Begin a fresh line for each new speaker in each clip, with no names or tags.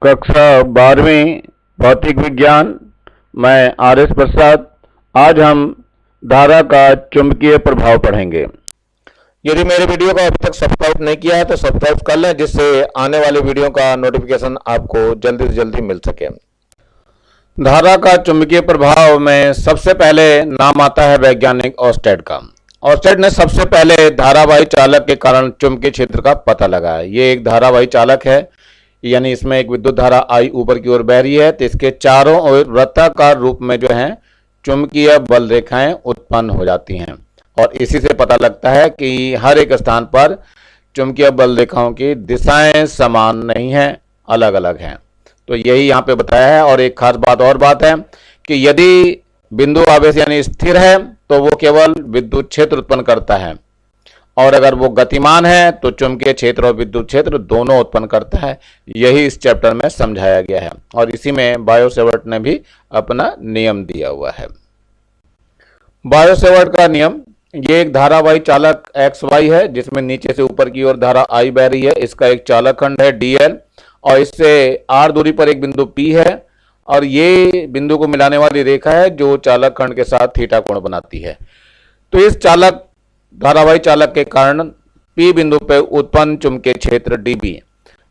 कक्षा 12वीं भौतिक विज्ञान। मैं आर.एस. प्रसाद। आज हम धारा का चुंबकीय प्रभाव पढ़ेंगे।
यदि मेरे वीडियो को अभी तक सब्सक्राइब नहीं किया है तो सब्सक्राइब कर लें, जिससे आने वाले वीडियो का नोटिफिकेशन आपको जल्दी से जल्दी मिल सके।
धारा का चुंबकीय प्रभाव में सबसे पहले नाम आता है वैज्ञानिक ऑर्स्टेड का। ऑर्स्टेड ने सबसे पहले धारावाही चालक के कारण चुंबकीय क्षेत्र का पता लगाया। ये एक धारावाही चालक है, यानी इसमें एक विद्युत धारा आई ऊपर की ओर बह रही है, तो इसके चारों ओर वृत्ताकार रूप में जो है चुंबकीय बल रेखाएं उत्पन्न हो जाती हैं, और इसी से पता लगता है कि हर एक स्थान पर चुंबकीय बल रेखाओं की दिशाएं समान नहीं हैं, अलग अलग हैं। तो यही यहाँ पे बताया है। और एक खास बात है कि यदि बिंदु आवेश यानी स्थिर है तो वो केवल विद्युत क्षेत्र उत्पन्न करता है, और अगर वो गतिमान है तो चुंबकीय क्षेत्र और विद्युत क्षेत्र दोनों उत्पन्न करता है। यही इस चैप्टर में समझाया गया है, और इसी में बायो-सेवर्ट ने भी अपना नियम दिया हुआ है। बायो-सेवर्ट का नियम, ये एक धारावाही चालक XY है जिसमें नीचे से ऊपर की ओर धारा I बह रही है। इसका एक चालक खंड है DL, और इससे R दूरी पर एक बिंदु P है, और ये बिंदु को मिलाने वाली रेखा है जो चालक खंड के साथ थीटा कोण बनाती है। तो इस धारावाही चालक के कारण P बिंदु पर उत्पन्न चुंबकीय क्षेत्र dB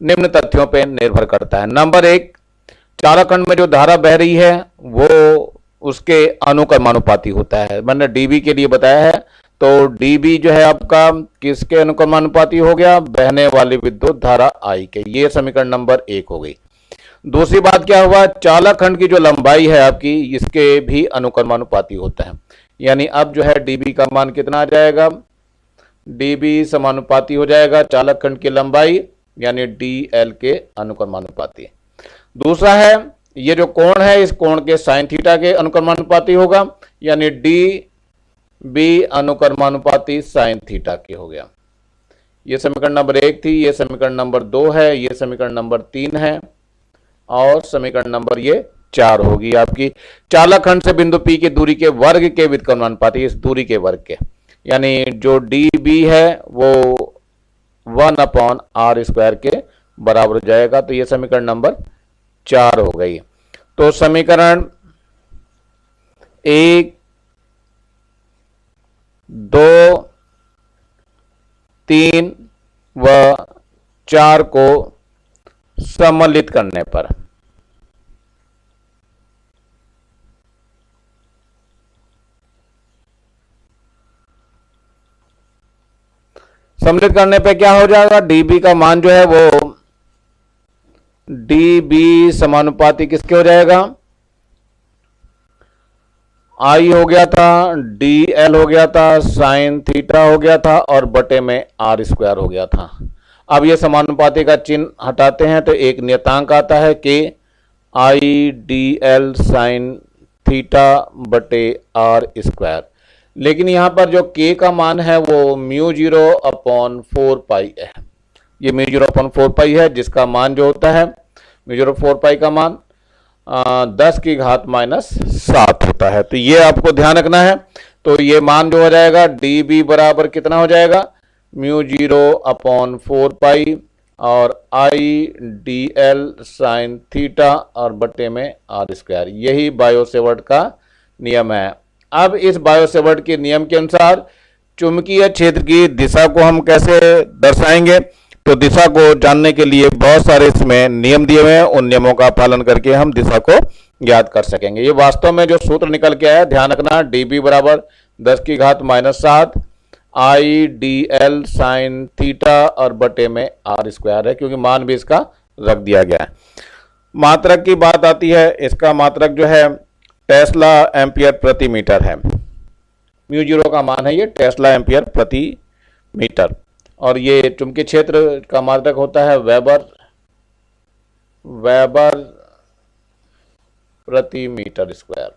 निम्न तथ्यों पर निर्भर करता है। नंबर 1, चालक खंड में जो धारा बह रही है वो उसके अनुक्रमानुपाती होता है। मैंने dB के लिए बताया है, तो dB जो है आपका किसके अनुक्रमानुपाती हो गया? बहने वाली विद्युत धारा I के। ये समीकरण नंबर 1 हो गई। दूसरी बात क्या हुआ? चालक खंड की जो लंबाई है आपकी, इसके भी अनुक्रमानुपाती होता है। यानी अब जो है dB का मान कितना आ जाएगा? dB समानुपाती हो जाएगा चालक खंड की लंबाई, यानी dl के अनुक्रमानुपाती। दूसरा है, ये जो कोण है इस कोण के साइन थीटा के अनुक्रमानुपाती होगा, यानी dB अनुक्रमानुपाती साइन थीटा के हो गया। ये समीकरण नंबर 1 थी, ये समीकरण नंबर 2 है, ये समीकरण नंबर 3 है, और समीकरण नंबर ये 4 होगी आपकी। चालक खंड से बिंदु P की दूरी के वर्ग के व्युत्क्रमानुपाती, इस दूरी के वर्ग के, यानी जो dB है वो 1/r² के बराबर हो जाएगा। तो ये समीकरण नंबर 4 हो गई। तो समीकरण 1, 2, 3 व 4 को सम्मिलित करने पर क्या हो जाएगा? dB का मान जो है वो dB समानुपाती किसके हो जाएगा? I हो गया था, dl हो गया था, साइन थीटा हो गया था, और बटे में r² हो गया था। अब ये समानुपाती का चिन्ह हटाते हैं तो एक नियतांक आता है कि I dl साइन थीटा बटे r²। लेकिन यहाँ पर जो k का मान है वो μ0/4π है। ये μ0/4π है, जिसका मान जो होता है μ0/4π का मान 10⁻⁷ होता है। तो ये आपको ध्यान रखना है। तो ये मान जो हो जाएगा dB बराबर कितना हो जाएगा? μ0/4π और I dl साइन थीटा और बटे में r²। यही बायो-सेवर्ट का नियम है। अब इस बायो-सेवर्ट के नियम के अनुसार चुंबकीय क्षेत्र की दिशा को हम कैसे दर्शाएंगे? तो दिशा को जानने के लिए बहुत सारे इसमें नियम दिए हुए हैं, उन नियमों का पालन करके हम दिशा को ज्ञात कर सकेंगे। ये वास्तव में जो सूत्र निकल के आया, ध्यान रखना, dB बराबर 10⁻⁷ I dl साइन थीटा और बटे में r² है, क्योंकि मान भी इसका रख दिया गया है। मात्रक की बात आती है, इसका मात्रक जो है टेस्ला एम्पियर प्रति मीटर है। μ0 का मान है ये टेस्ला एम्पियर प्रति मीटर, और ये चुंबकीय क्षेत्र का मात्रक होता है वेबर प्रति मीटर स्क्वायर।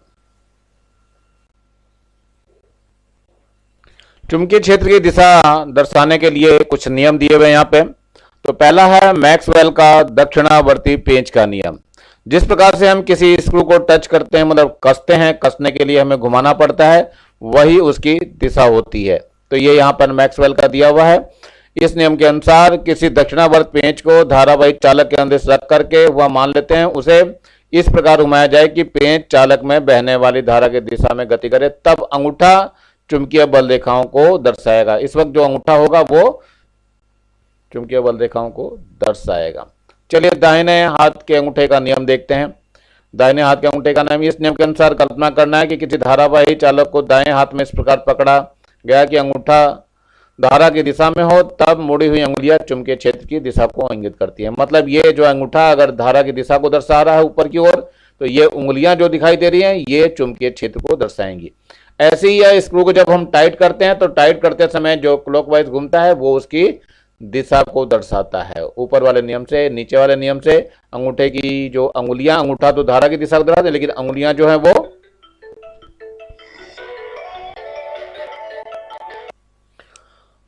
चुंबकीय क्षेत्र की दिशा दर्शाने के लिए कुछ नियम दिए हुए यहाँ पे। तो पहला है मैक्सवेल का दक्षिणावर्ती पेंच का नियम। जिस प्रकार से हम किसी स्क्रू को टच करते हैं, मतलब कसते हैं, कसने के लिए हमें घुमाना पड़ता है, वही उसकी दिशा होती है। तो ये यहाँ पर मैक्सवेल का दिया हुआ है। इस नियम के अनुसार किसी दक्षिणावर्त पेंच को धारावाही चालक के अंदर रख करके वह मान लेते हैं उसे इस प्रकार घुमाया जाए कि पेंच चालक में बहने वाली धारा की दिशा में गति करे, तब अंगूठा चुंबकीय बल रेखाओं को दर्शाएगा। इस वक्त जो अंगूठा होगा वो चुंबकीय बल रेखाओं को दर्शाएगा। चलिए दाहिने हाथ के अंगूठे का नियम देखते हैं। दाहिने हाथ के अंगूठे का नियम, इस नियम के अनुसार कल्पना करना है कि किसी धारावाही चालक को दाएं हाथ में इस प्रकार पकड़ा गया कि अंगूठा धारा की दिशा में हो, तब मुड़ी हुई अंगुलियां चुंबकीय क्षेत्र की दिशा को इंगित करती है। मतलब ये जो अंगूठा अगर धारा की दिशा को दर्शा रहा है ऊपर की ओर, तो ये उंगलियां जो दिखाई दे रही हैं ये चुंबकीय क्षेत्र को दर्शाएंगी। ऐसे ही यह स्क्रू को जब हम टाइट करते हैं तो टाइट करते समय जो क्लॉकवाइज घूमता है वो उसकी दिशा को दर्शाता है। ऊपर वाले नियम से नीचे वाले नियम से अंगूठे की जो अंगुलियां, अंगूठा तो धारा की दिशा को दर्शाते हैं लेकिन अंगुलियां जो है वो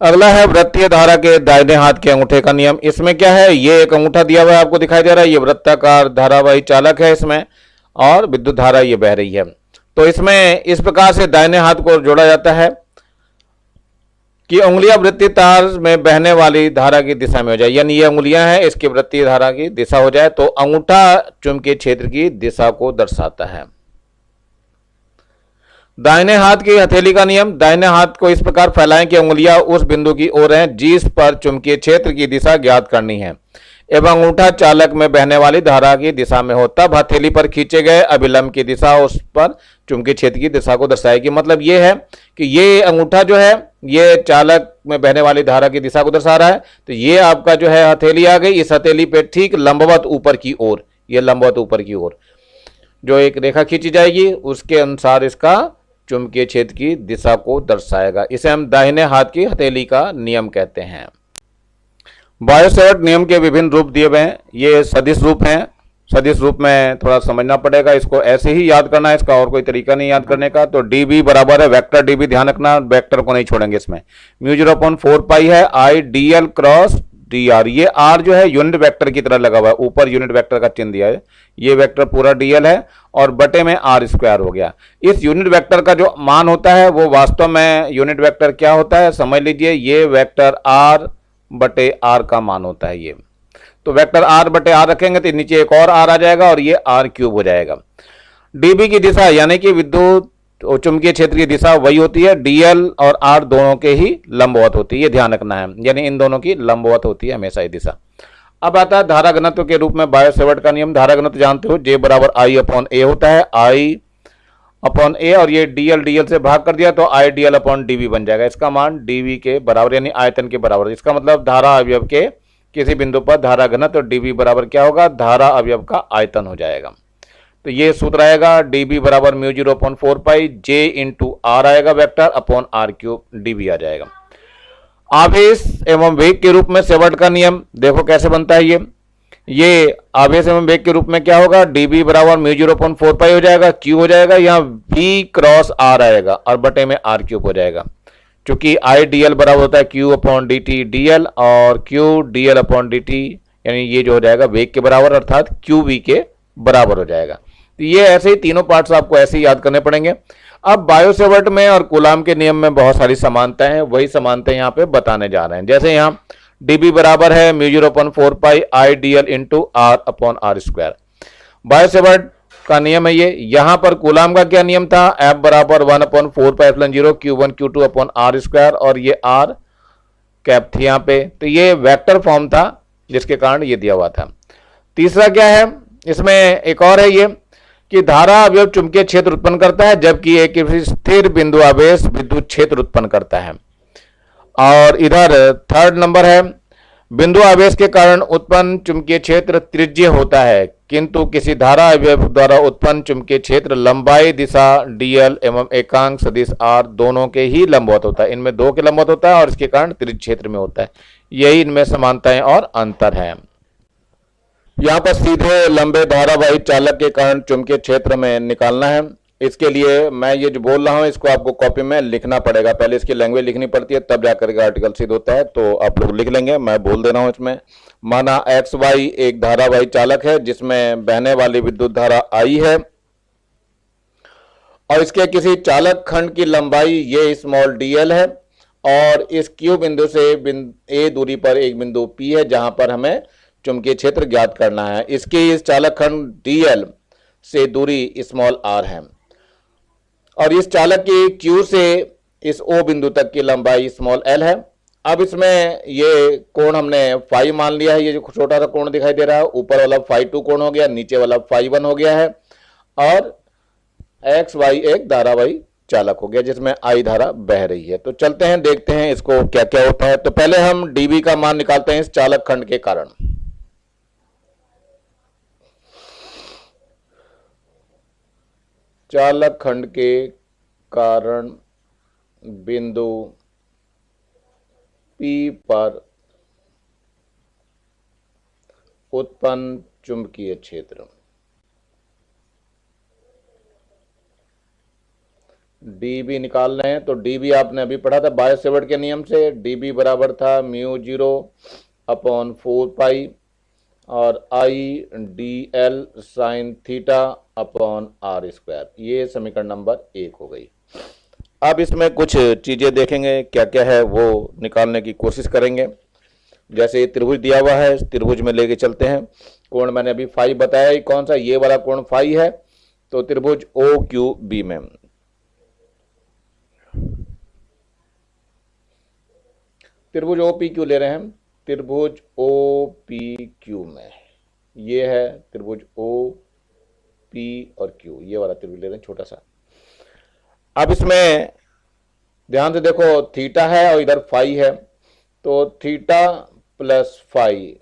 अगला है वृत्तीय धारा के दाहिने हाथ के अंगूठे का नियम। इसमें क्या है, ये एक अंगूठा दिया हुआ है आपको दिखाई दे रहा है, ये वृत्ताकार धारावाही चालक है इसमें और विद्युत धारा ये बह रही है। तो इसमें इस प्रकार से दाहिने हाथ को जोड़ा जाता है कि उंगलियां वृत्तीय तार में बहने वाली धारा की दिशा में हो जाए, यानी ये उंगलियां हैं इसकी वृत्तीय धारा की दिशा हो जाए, तो अंगूठा चुंबकीय क्षेत्र की दिशा को दर्शाता है। दाहिने हाथ की हथेली का नियम, दाहिने हाथ को इस प्रकार फैलाएं कि उंगलियां उस बिंदु की ओर हैं जिस पर चुंबकीय क्षेत्र की दिशा ज्ञात करनी है एवं अंगूठा चालक में बहने वाली धारा की दिशा में हो, तब हथेली पर खींचे गए अभिलंब की दिशा उस पर चुंबकीय क्षेत्र की दिशा को दर्शाएगी। मतलब ये है कि ये अंगूठा जो है ये चालक में बहने वाली धारा की दिशा को दर्शा रहा है, तो ये आपका जो है हथेली आ गई, इस हथेली पे ठीक लंबवत ऊपर की ओर, ये लंबवत ऊपर की ओर जो एक रेखा खींची जाएगी उसके अनुसार इसका चुंबकीय क्षेत्र की दिशा को दर्शाएगा। इसे हम दाहिने हाथ की हथेली का नियम कहते हैं। बायो-सैवर्ट नियम के विभिन्न रूप दिए हुए हैं, ये सदिश रूप हैं। सदिश रूप में थोड़ा समझना पड़ेगा, इसको ऐसे ही याद करना है, इसका और कोई तरीका नहीं याद करने का। तो डीबी बराबर है वेक्टर डीबी, ध्यान रखना वेक्टर को नहीं छोड़ेंगे इसमें। μ0/4 है आई डीएल क्रॉस डी आर, ये आर जो है यूनिट वेक्टर की तरह लगा हुआ है, ऊपर यूनिट वेक्टर का चिन्ह दिया है, ये वेक्टर पूरा डीएल है और बटे में आर स्क्वायर हो गया। इस यूनिट वेक्टर का जो मान होता है वो वास्तव में यूनिट वेक्टर क्या होता है समझ लीजिए, ये वेक्टर आर बटे आर का मान होता है ये। तो वेक्टर आर बटे आर रखेंगे तो नीचे एक और आर आ जाएगा और ये आर क्यूब हो जाएगा। डीबी की दिशा यानी कि विद्युत चुंबकीय क्षेत्र की दिशा वही होती है, डीएल और आर दोनों के ही लंबवत होती है, ये ध्यान रखना है, यानी इन दोनों की लंबवत होती है हमेशा ये दिशा। अब आता है धारा घनत्व के रूप में बायो-सैवर्ट का नियम। धारा घनत्व जानते हो, J बराबर I/A होता है, I/A और ये डीएल से भाग कर दिया तो IdL/dV बन जाएगा। इसका मान dV के बराबर यानी आयतन के बराबर। इसका मतलब धारा अवयव के किसी बिंदु पर धारा घनत्व dV बराबर क्या होगा, धारा अवयव का आयतन हो जाएगा। तो ये सूत्र आएगा dB बराबर μ0/4 J इंटू आर आएगा vector upon R cube dV आ जाएगा। आवेश एवं वेग के रूप में सैवर्ट का नियम देखो कैसे बनता है ये आवेश एवं वेग के रूप में क्या होगा, dB बराबर μ0/4 हो जाएगा, Q हो जाएगा, यहाँ V क्रॉस R आएगा और बटे में R क्यूब हो जाएगा। चूंकि IdL बराबर होता है Q/dt dl और Q dl/dt, यानी ये जो हो जाएगा वेग के बराबर अर्थात QV के बराबर हो जाएगा। तो ये ऐसे ही तीनों पार्ट्स आपको ऐसे ही याद करने पड़ेंगे। अब बायो-सैवर्ट में और कूलाम के नियम में बहुत सारी समानताएं हैं, वही समानताएं यहाँ पे बताने जा रहे हैं। जैसे यहाँ dB बराबर है μ0/4 IdL into R upon R square, Biot Savart का नियम है ये। यहाँ पर कूलाम का क्या नियम था, F बराबर 1/4πε0 Q1 Q2 upon R square और ये आर कैप थी यहाँ पे, तो ये वेक्टर फॉर्म था जिसके कारण ये दिया हुआ था। तीसरा क्या है, इसमें एक और है ये कि धारा अवयव चुंबकीय क्षेत्र उत्पन्न करता है जबकि एक स्थिर बिंदु आवेश विद्युत क्षेत्र उत्पन्न करता है। और इधर थर्ड नंबर है, बिंदु आवेश के कारण उत्पन्न चुंबकीय क्षेत्र त्रिज्यीय होता है किंतु किसी धारा अवयव द्वारा उत्पन्न चुंबकीय क्षेत्र लंबाई दिशा dl एवं एकांक सदिश r दोनों के ही लंबवत होता है। इनमें दो के लंबवत होता है और इसके कारण त्रिज्य क्षेत्र में होता है। यही इनमें समानताएं और अंतर है। यहाँ पर सीधे लंबे धारावाही चालक के कारण चुंबकीय क्षेत्र में निकालना है। इसके लिए मैं ये जो बोल रहा हूँ इसको आपको कॉपी में लिखना पड़ेगा, पहले इसकी लैंग्वेज लिखनी पड़ती है तब जाकर के आर्टिकल सिद्ध होता है, तो आप लोग लिख लेंगे, मैं बोल दे रहा हूँ इसमें। माना XY एक धारावाही चालक है जिसमें बहने वाली विद्युत धारा I है और इसके किसी चालक खंड की लंबाई ये स्मॉल dl है और इस क्यू बिंदु से ए दूरी पर एक बिंदु पी है जहां पर हमें चुंबकीय क्षेत्र ज्ञात करना है। इसके इस चालक खंड डीएल से दूरी स्मॉल आर है और इस चालक की क्यू से इस ओ बिंदु तक की लंबाई स्मॉल एल है। अब इसमें ये कोण हमने फाई मान लिया है। ये जो छोटा सा कोण दिखाई दे रहा है ऊपर वाला फाई 2 कोण हो गया, नीचे वाला फाई 1 हो गया है और एक्स वाई एक धारावाही चालक हो गया जिसमें आई धारा बह रही है। तो चलते हैं देखते हैं इसको क्या क्या होता है। तो पहले हम डीबी का मान निकालते हैं इस चालक खंड के कारण। चालक खंड के कारण बिंदु P पर उत्पन्न चुंबकीय क्षेत्र डीबी निकाल रहे हैं। तो डीबी आपने अभी पढ़ा था बायो सेवर्ट के नियम से। डीबी बराबर था म्यू 0 अपॉन 4 पाई और I D L sine theta upon R square. ये समीकरण नंबर 1 हो गई। अब इसमें कुछ चीजें देखेंगे क्या क्या है वो निकालने की कोशिश करेंगे। जैसे ये त्रिभुज दिया हुआ है, इस त्रिभुज में लेके चलते हैं। कोण मैंने अभी फाई बताया ही, कौन सा, ये वाला कोण फाई है। तो त्रिभुज ओ क्यू बी में त्रिभुज ओ पी क्यू ले रहे हैं। त्रिभुज ओ पी क्यू में ये है त्रिभुज ओ पी और क्यू, ये वाला त्रिभुज ले रहे हैं छोटा सा। अब इसमें ध्यान से देखो थीटा है और इधर फाई है। तो थीटा प्लस फाई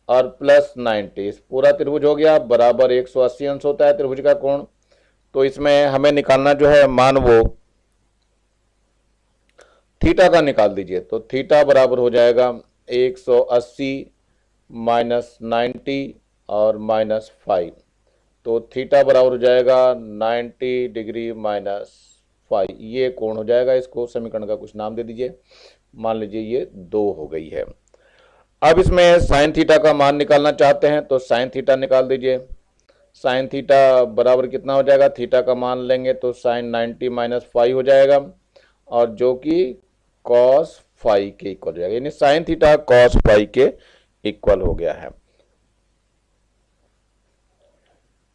और प्लस 90 पूरा त्रिभुज हो गया बराबर 180 अंश होता है त्रिभुज का कोण। तो इसमें हमें निकालना जो है मान वो थीटा का निकाल दीजिए। तो थीटा बराबर हो जाएगा 180 माइनस 90 और माइनस 5। तो थीटा बराबर हो जाएगा 90 डिग्री माइनस 5। ये कोण हो जाएगा। इसको समीकरण का कुछ नाम दे दीजिए, मान लीजिए ये 2 हो गई है। अब इसमें साइन थीटा का मान निकालना चाहते हैं तो साइन थीटा निकाल दीजिए। साइन थीटा बराबर कितना हो जाएगा, थीटा का मान लेंगे तो साइन 90 माइनस 5 हो जाएगा और जो कि कॉस फाई के इक्वल हो जाएगा, यानी साइन थीटा कॉस फाई के इक्वल हो गया है।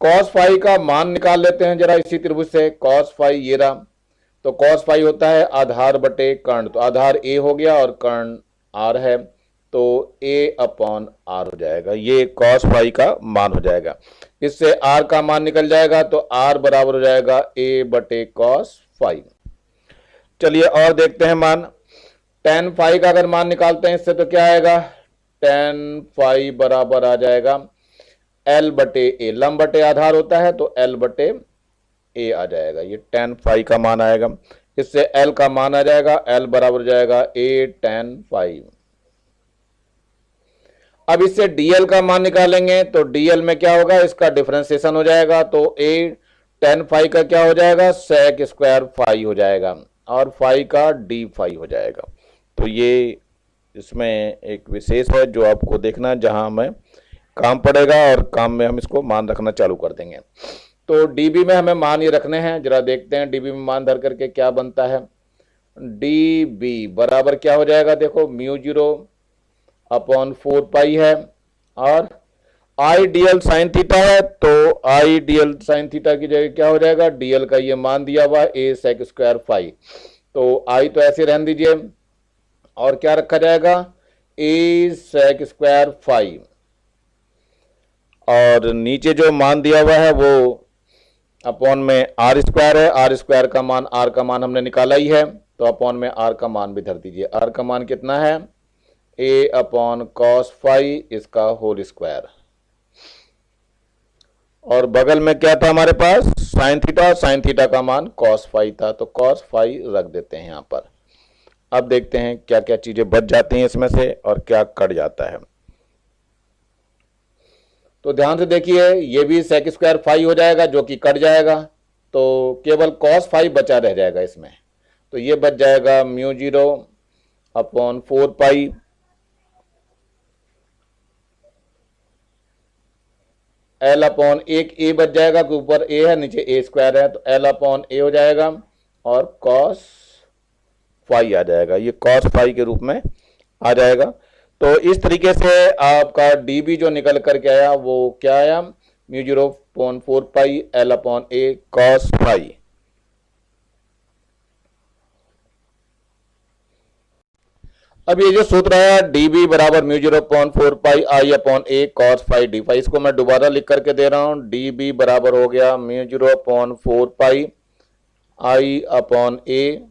कॉस फाई का मान निकाल लेते हैं जरा इसी त्रिभुज से। कॉस फाई ये रहा। तो कॉस फाई होता है आधार बटे कर्ण। तो आधार ए हो गया और कर्ण आर है तो ए अपॉन आर हो जाएगा। ये कॉस फाई का मान हो जाएगा। इससे आर का मान निकल जाएगा तो आर बराबर हो जाएगा ए बटे कॉस फाई। चलिए और देखते हैं मान। टेन फाई का अगर मान निकालते हैं इससे तो क्या आएगा, टेन फाई बराबर आ जाएगा एल बटे ए। लंब बटे आधार होता है तो एल बटे ए आ जाएगा। ये टेन फाई का मान आएगा। इससे एल का मान आ जाएगा, एल बराबर हो जाएगा ए टेन फाई। अब इससे डीएल का मान निकालेंगे तो डीएल में क्या होगा, इसका डिफरेंशिएशन हो जाएगा। तो ए टेन फाई का क्या हो जाएगा, सेक स्क्वायर फाई हो जाएगा और फाई का डी फाई हो जाएगा। तो ये इसमें एक विशेष है जो आपको देखना है, जहां हमें काम पड़ेगा और काम में हम इसको मान रखना चालू कर देंगे। तो डीबी में हमें मान ये रखने हैं। जरा देखते हैं डीबी में मान धर करके क्या बनता है। डीबी बराबर क्या हो जाएगा, देखो म्यू 0 अपॉन 4 पाई है और आई डीएल साइन थीटा है। तो आई डीएल साइन थीटा की जगह क्या हो जाएगा, डीएल का ये मान दिया हुआ ए सेक स्क्वायर फाई। तो आई तो ऐसे रहने दीजिए और क्या रखा जाएगा, ए सेक स्क्वायर फाई और नीचे जो मान दिया हुआ है वो अपॉन में आर स्क्वायर है। आर स्क्वायर का मान, आर का मान हमने निकाला ही है तो अपॉन में आर का मान भी धर दीजिए। आर का मान कितना है, ए अपॉन कॉस फाई इसका होल स्क्वायर और बगल में क्या था हमारे पास, साइन थीटा। साइन थीटा का मान कॉस फाई था तो कॉस फाई रख देते हैं यहां पर। अब देखते हैं क्या क्या चीजें बच जाती हैं इसमें से और क्या कट जाता है। तो ध्यान से देखिए ये भी सेक स्क्वायर फाई हो जाएगा जो कि कट जाएगा तो केवल कॉस फाई बचा रह जाएगा इसमें। तो ये बच जाएगा mu 0 upon 4 pi L upon एक ए बच जाएगा कि ऊपर ए है नीचे ए स्क्वायर है तो एल अपॉन ए हो जाएगा और कॉस
फाई आ जाएगा, ये कॉस फाई के रूप में आ जाएगा। तो इस तरीके से आपका डी बी जो निकल करके आया वो क्या आया, म्यू 0.4 पाई एल अपॉन ए कॉस फाई। अब ये जो सूत्र है डी बी बराबर mu 0.4 pi I upon A cos phi D phi, इसको मैं दोबारा लिख करके दे रहा हूं। डी बी बराबर हो गया म्यू 0.4 पाई आई अपॉन ए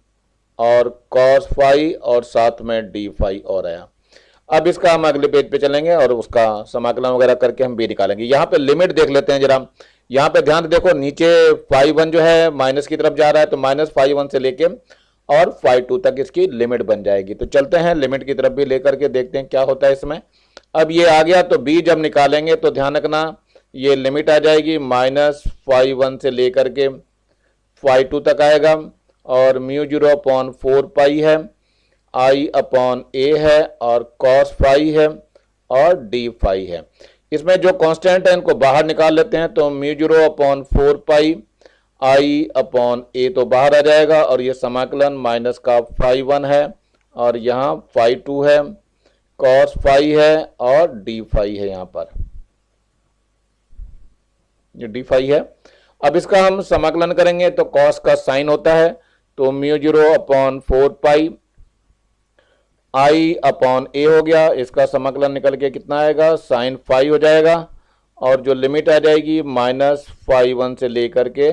और कॉस फाई और साथ में डी फाई और आया। अब इसका हम अगले पेज पे चलेंगे और उसका समाकलन वगैरह करके हम बी निकालेंगे। यहाँ पे लिमिट देख लेते हैं जरा। यहाँ पे ध्यान देखो, नीचे फाई 1 जो है माइनस की तरफ जा रहा है, तो माइनस फाई 1 से लेके और फाई 2 तक इसकी लिमिट बन जाएगी। तो चलते हैं लिमिट की तरफ भी लेकर के देखते हैं क्या होता है इसमें। अब ये आ गया, तो बी जब निकालेंगे तो ध्यान रखना ये लिमिट आ जाएगी माइनस फाई 1 से लेकर के फाई 2 तक आएगा और म्यू 0.4 पाई है, आई अपॉन ए है और कॉस फाई है और डी फाई है। इसमें जो कांस्टेंट है इनको बाहर निकाल लेते हैं, तो म्यू 0.4 पाई आई अपॉन ए तो बाहर आ जाएगा और ये समाकलन माइनस का फाई 1 है और यहाँ फाई 2 है, कॉस फाई है और डी फाई है। यहाँ पर ये डी फाई है। अब इसका हम समाकलन करेंगे तो कॉस का साइन होता है, तो म्यू 0.4 पाई आई अपॉन ए हो गया, इसका समाकलन निकल के कितना आएगा, साइन फाई हो जाएगा और जो लिमिट आ जाएगी माइनस फाई 1 से लेकर के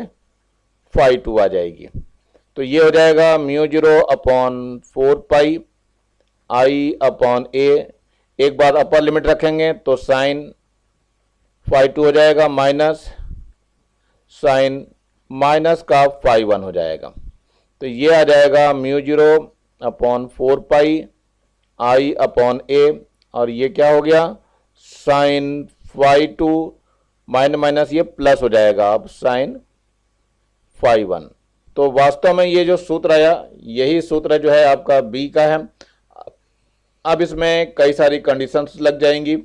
फाई 2 आ जाएगी। तो ये हो जाएगा म्यू 0.4 पाई आई अपॉन ए, एक बार अपर लिमिट रखेंगे तो साइन फाई 2 हो जाएगा माइनस साइन माइनस का फाई 1 हो जाएगा। तो ये आ जाएगा म्यू 0.4 पाई आई अपॉन ए और ये क्या हो गया, साइन फाई 2 माइनस ये प्लस हो जाएगा अब साइन फाई 1। तो वास्तव में ये जो सूत्र आया यही सूत्र जो है आपका बी का है। अब इसमें कई सारी कंडीशंस लग जाएंगी,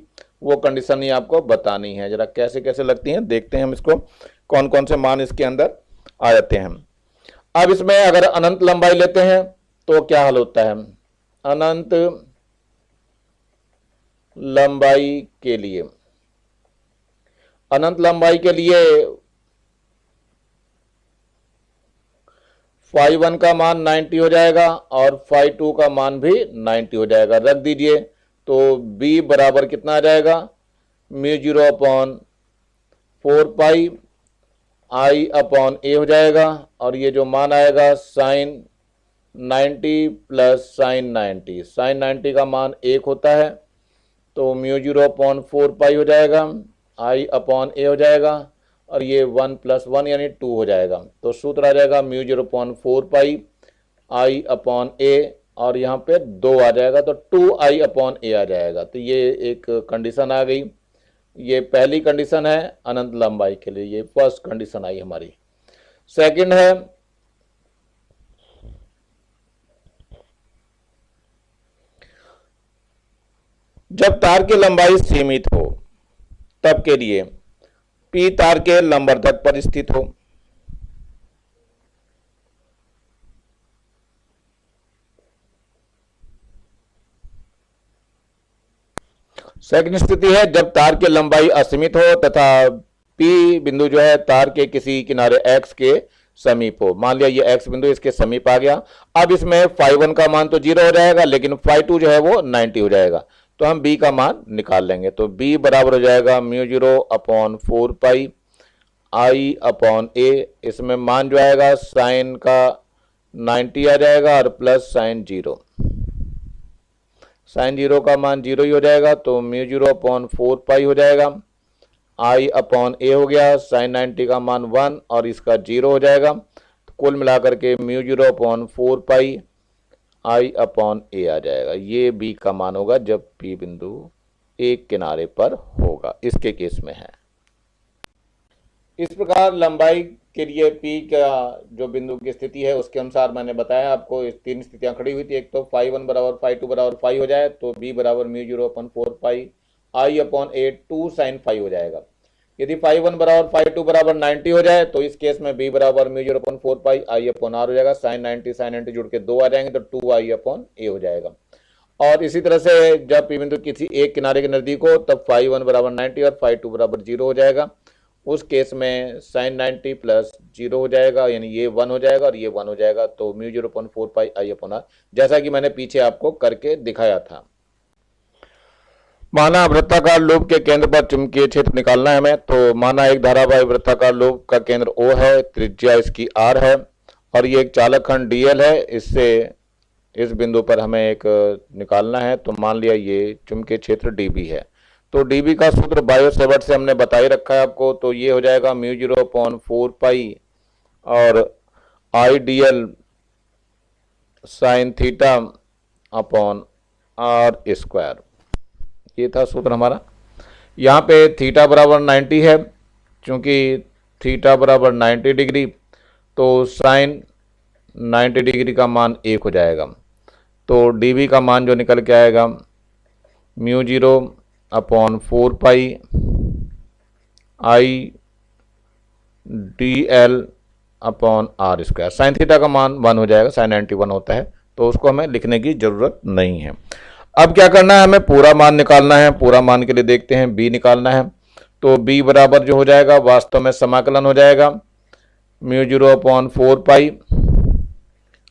वो कंडीशन ही आपको बतानी है। जरा कैसे कैसे लगती हैं देखते हैं हम इसको, कौन कौन से मान इसके अंदर आ जाते हैं। अब इसमें अगर अनंत लंबाई लेते हैं तो क्या हल होता है, अनंत लंबाई के लिए, अनंत लंबाई के लिए फाई 1 का मान 90 हो जाएगा और फाई 2 का मान भी 90 हो जाएगा, रख दीजिए। तो b बराबर कितना आ जाएगा, म्यू 0.4 पाई आई अपॉन ए हो जाएगा और ये जो मान आएगा साइन 90 प्लस साइन 90, साइन 90 का मान 1 होता है, तो म्यू 0.4 पाई हो जाएगा, आई अपॉन ए हो जाएगा और ये 1 प्लस 1 यानी 2 हो जाएगा। तो सूत्र आ जाएगा म्यू 0.4 पाई आई अपॉन ए और यहाँ पे 2 आ जाएगा, तो 2 आई अपॉन ए आ जाएगा। तो ये एक कंडीशन आ गई, ये पहली कंडीशन है अनंत लंबाई के लिए, ये फर्स्ट कंडीशन आई हमारी। सेकंड है जब तार की लंबाई सीमित हो तब के लिए पी तार के लंबवर्धक पर स्थित हो। सेकंड स्थिति है जब तार की लंबाई असीमित हो तथा पी बिंदु जो है तार के किसी किनारे x के समीप हो। मान लिया ये x बिंदु इसके समीप आ गया। अब इसमें फाई 1 का मान तो 0 हो जाएगा लेकिन फाई 2 जो है वो 90 हो जाएगा, तो हम b का मान निकाल लेंगे। तो b बराबर हो जाएगा म्यू 0/4 पाई आई अपॉन ए, इसमें मान जो आएगा साइन का 90 आ जाएगा और प्लस साइन 0, साइन 0 का मान 0 ही हो जाएगा, तो म्यू 0/4 पाई हो जाएगा, आई अपॉन ए हो गया, साइन 90 का मान 1 और इसका 0 हो जाएगा। तो कुल मिलाकर के म्यू 0/4 पाई आई अपॉन ए आ जाएगा। ये बी का मान होगा जब पी बिंदु एक किनारे पर होगा, इसके केस में है। इस प्रकार लंबाई के लिए पी का जो बिंदु की स्थिति है उसके अनुसार मैंने बताया आपको, इस 3 स्थितियां खड़ी हुई थी। एक तो फाई 1 बराबर फाई 2 बराबर फाई हो जाए तो बी बराबर mu 0/4 pi I upon A 2 sine phi हो जाएगा। यदि φ1 बराबर φ2 बराबर 90 हो जाए तो इस केस में b बराबर mu 0 upon 4 pi I upon R हो जाएगा। साइन 90 जुड़ के 2 आ जाएंगे तो 2i अपॉन ए हो जाएगा। और इसी तरह से जब p बिंदु किसी एक किनारे के नजदीक हो तब φ1 बराबर 90 और φ2 बराबर 0 हो जाएगा। उस केस में साइन 90 प्लस 0 हो जाएगा, यानी ये 1 हो जाएगा और ये 1 हो जाएगा। तो mu 0 upon 4 pi I upon R, जैसा कि मैंने पीछे आपको करके दिखाया था। माना वृत्ताकार लूप के केंद्र पर चुंबकीय क्षेत्र निकालना है हमें। तो माना एक धारावाही वृत्ताकार लूप का केंद्र O है, त्रिज्या इसकी R है और ये एक चालक खंड DL है। इससे इस बिंदु पर हमें एक निकालना है। तो मान लिया ये चुंबकीय क्षेत्र DB है। तो DB का सूत्र बायो-सेवर्ट से हमने बता ही रखा है आपको। तो ये हो जाएगा म्यू 0 अपॉन 4 पाई और I DL sine theta upon R square, ये था सूत्र हमारा। यहाँ पे थीटा बराबर 90 है, क्योंकि थीटा बराबर 90 डिग्री तो साइन 90 डिग्री का मान 1 हो जाएगा। तो DB का मान जो निकल के आएगा mu 0 upon 4 pi I DL upon R square. Sine theta का मान 1 हो जाएगा, साइन 91 होता है, तो उसको हमें लिखने की जरूरत नहीं है। अब क्या करना है, हमें पूरा मान निकालना है। पूरा मान के लिए देखते हैं b निकालना है। तो b बराबर जो हो जाएगा वास्तव में समाकलन हो जाएगा mu 0 upon 4 pi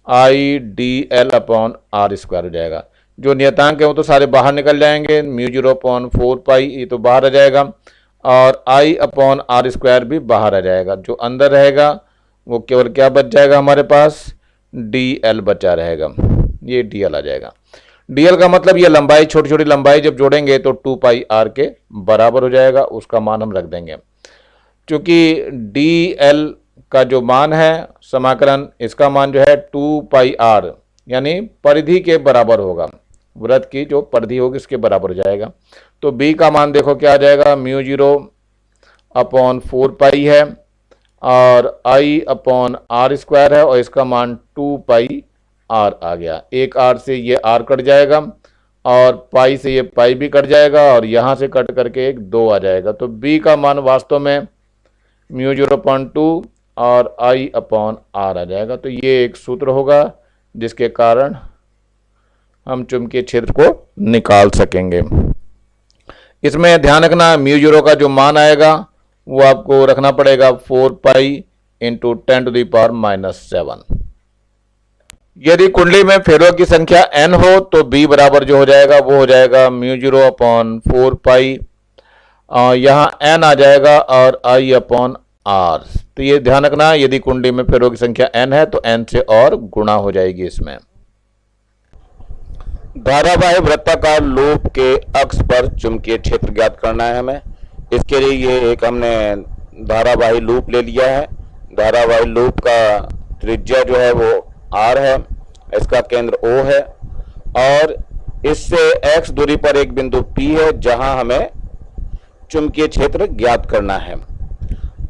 I DL upon R square हो जाएगा। जो नियतांक है वो तो सारे बाहर निकल जाएंगे। म्यू 0 अपॉन 4 पाई ये तो बाहर आ जाएगा और आई अपॉन आर स्क्वायर भी बाहर आ जाएगा। जो अंदर रहेगा वो केवल क्या बच जाएगा, हमारे पास DL बचा रहेगा। ये DL आ जाएगा। DL का मतलब ये लंबाई, छोटी छोटी लंबाई जब जोड़ेंगे तो 2 पाई आर के बराबर हो जाएगा। उसका मान हम रख देंगे। चूंकि DL का जो मान है समाकलन, इसका मान जो है 2 पाई आर यानी परिधि के बराबर होगा। वृत्त की जो परिधि होगी उसके बराबर हो जाएगा। तो b का मान देखो क्या आ जाएगा, म्यू 0 अपॉन 4 पाई है और i अपॉन आर स्क्वायर है और इसका मान 2 पाई आर आ गया। एक आर से ये आर कट जाएगा और पाई से ये पाई भी कट जाएगा और यहाँ से कट करके एक 2 आ जाएगा। तो b का मान वास्तव में म्यू 0.2 और i अपॉन आर आ जाएगा। तो ये एक सूत्र होगा जिसके कारण हम चुंबकीय क्षेत्र को निकाल सकेंगे। इसमें ध्यान रखना म्यू 0 का जो मान आएगा वो आपको रखना पड़ेगा 4 पाई इंटू 10⁻⁻7। यदि कुंडली में फेरों की संख्या n हो तो b बराबर जो हो जाएगा वो हो जाएगा म्यू 0 अपॉन 4 पाई, यहाँ n आ जाएगा और i अपॉन r। तो ये ध्यान रखना यदि कुंडली में फेरों की संख्या n है तो n से और गुणा हो जाएगी। इसमें धारावाही वृत्ताकार लूप के अक्ष पर चुंबकीय क्षेत्र ज्ञात करना है हमें। इसके लिए ये एक हमने धारावाही लूप ले लिया है। धारावाही लूप का त्रिज्या जो है वो R है, इसका केंद्र O है और इससे x दूरी पर एक बिंदु P है जहां हमें चुंबकीय क्षेत्र ज्ञात करना है।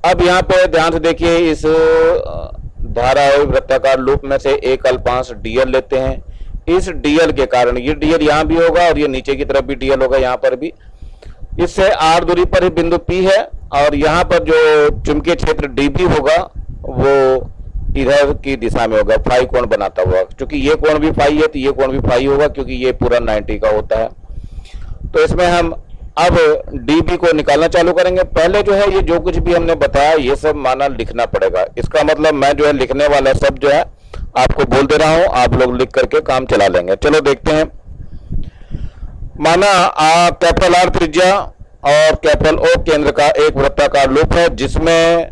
अब यहाँ पे ध्यान से देखिए, इस धारावाही वृत्ताकार लूप में से एक अल्पांश DL लेते हैं। इस DL के कारण ये DL यहाँ भी होगा और ये नीचे की तरफ भी DL होगा, यहाँ पर भी। इससे R दूरी पर ही बिंदु P है और यहाँ पर जो चुंबकीय क्षेत्र DB होगा वो इधर की दिशा में होगा, फाई कोण बनाता हुआ। क्योंकि ये कोण भी फाई है तो ये कोण भी फाई होगा, क्योंकि ये पूरा 90 का होता है। तो इसमें हम अब DB को निकालना चालू करेंगे। पहले जो है ये जो कुछ भी हमने बताया ये सब माना लिखना पड़ेगा। इसका मतलब मैं जो है लिखने वाला सब जो है आपको बोल दे रहा हूं, आप लोग लिख करके काम चला लेंगे। चलो देखते हैं। माना कैपिटल R त्रिज्या और कैपिटल O केंद्र का एक वृत्ताकार लूप है जिसमें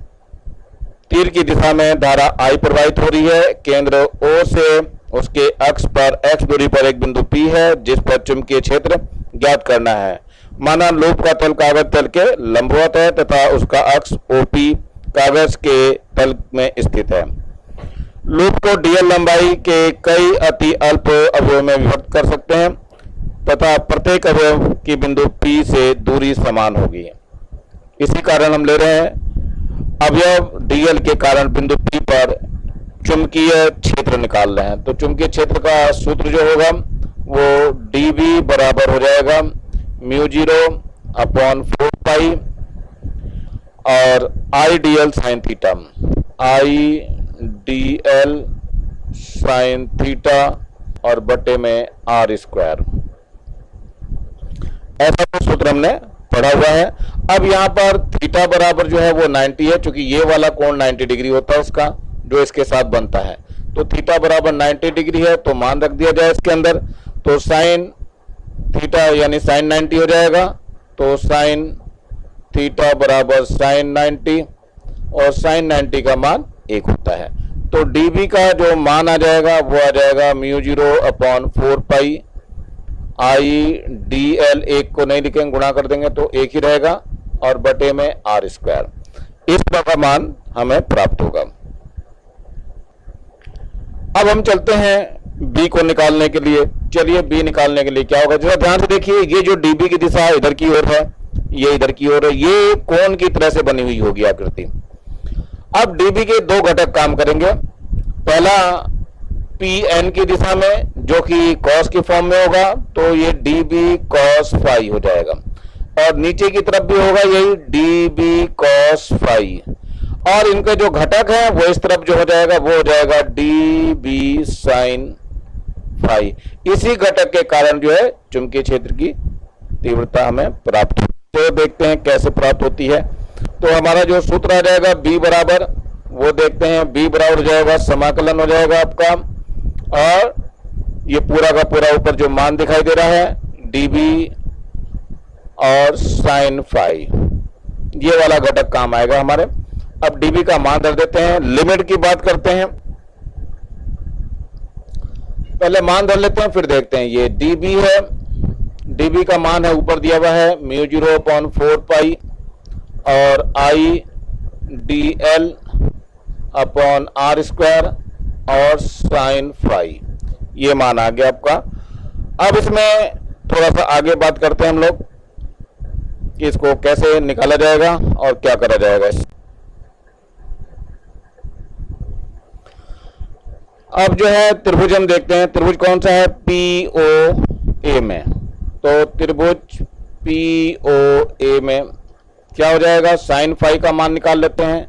तीर की दिशा में धारा I प्रवाहित हो रही है। केंद्र O से उसके अक्ष पर x दूरी पर एक बिंदु P है जिस पर चुंबकीय क्षेत्र ज्ञात करना है। माना लूप का तल कागज तल के लंबवत है तथा उसका अक्ष OP कागज के तल में स्थित है। लूप को DL लंबाई के कई अति अल्प अवयव में विभक्त कर सकते हैं तथा प्रत्येक अवयव की बिंदु P से दूरी समान होगी। इसी कारण हम ले रहे हैं अवयव DL के कारण बिंदु P पर चुंबकीय क्षेत्र निकाल रहे हैं। तो चुंबकीय क्षेत्र का सूत्र जो होगा वो DB बराबर हो जाएगा म्यू 0 अपॉन 4 पाई और I D L sine theta, I D L sine theta और बटे में आर स्क्वायर, ऐसा तो सूत्र हमने पढ़ा हुआ है। अब यहां पर थीटा बराबर जो है वो 90 है, क्योंकि ये वाला कोण 90 डिग्री होता है उसका जो इसके साथ बनता है, तो थीटा बराबर 90 डिग्री है, तो मान रख दिया जाए इसके अंदर, तो साइन थीटा यानी साइन 90 हो जाएगा, तो साइन थीटा बराबर साइन 90 और साइन 90 का मान 1 होता है। तो dB का जो मान आ जाएगा वो आ जाएगा μ0/4 आई डी एल, एक को नहीं लिखेंगे, गुणा कर देंगे तो एक ही रहेगा, और बटे में आर स्क्वायर, इस का मान हमें प्राप्त होगा। अब हम चलते हैं बी को निकालने के लिए। चलिए बी निकालने के लिए क्या होगा, जरा ध्यान से देखिए, ये जो डीबी की दिशा इधर की ओर है, ये इधर की ओर है, ये कोण की तरह से बनी हुई होगी आकृति। अब डीबी के दो घटक काम करेंगे, पहला पी एन की दिशा में जो कि कॉस की फॉर्म में होगा, तो ये डीबी कॉस फाई हो जाएगा, और नीचे की तरफ भी होगा यही डीबी कॉस फाई, और इनके जो घटक है वो इस तरफ जो हो जाएगा वो हो जाएगा डीबी साइन फाई। इसी घटक के कारण जो है चुंबकीय क्षेत्र की तीव्रता हमें प्राप्त होती है। तो देखते हैं कैसे प्राप्त होती है। तो हमारा जो सूत्र आ जाएगा बी बराबर, वो देखते हैं, बी बराबर हो जाएगा समाकलन हो जाएगा आपका, और ये पूरा का पूरा ऊपर जो मान दिखाई दे रहा है डीबी और साइन फाई, ये वाला घटक काम आएगा हमारे। अब डीबी का मान धर देते हैं, लिमिट की बात करते हैं, पहले मान धर लेते हैं फिर देखते हैं। ये डीबी है, डीबी का मान है ऊपर दिया हुआ है μ0/4 और I D L upon R square और साइन फाई, ये मान आ गया आपका। अब इसमें थोड़ा सा आगे बात करते हैं हम लोग कि इसको कैसे निकाला जाएगा और क्या करा जाएगा। अब जो है त्रिभुज हम देखते हैं, त्रिभुज कौन सा है, पी ओ ए में, तो त्रिभुज पी ओ ए में क्या हो जाएगा, साइन फाई का मान निकाल लेते हैं।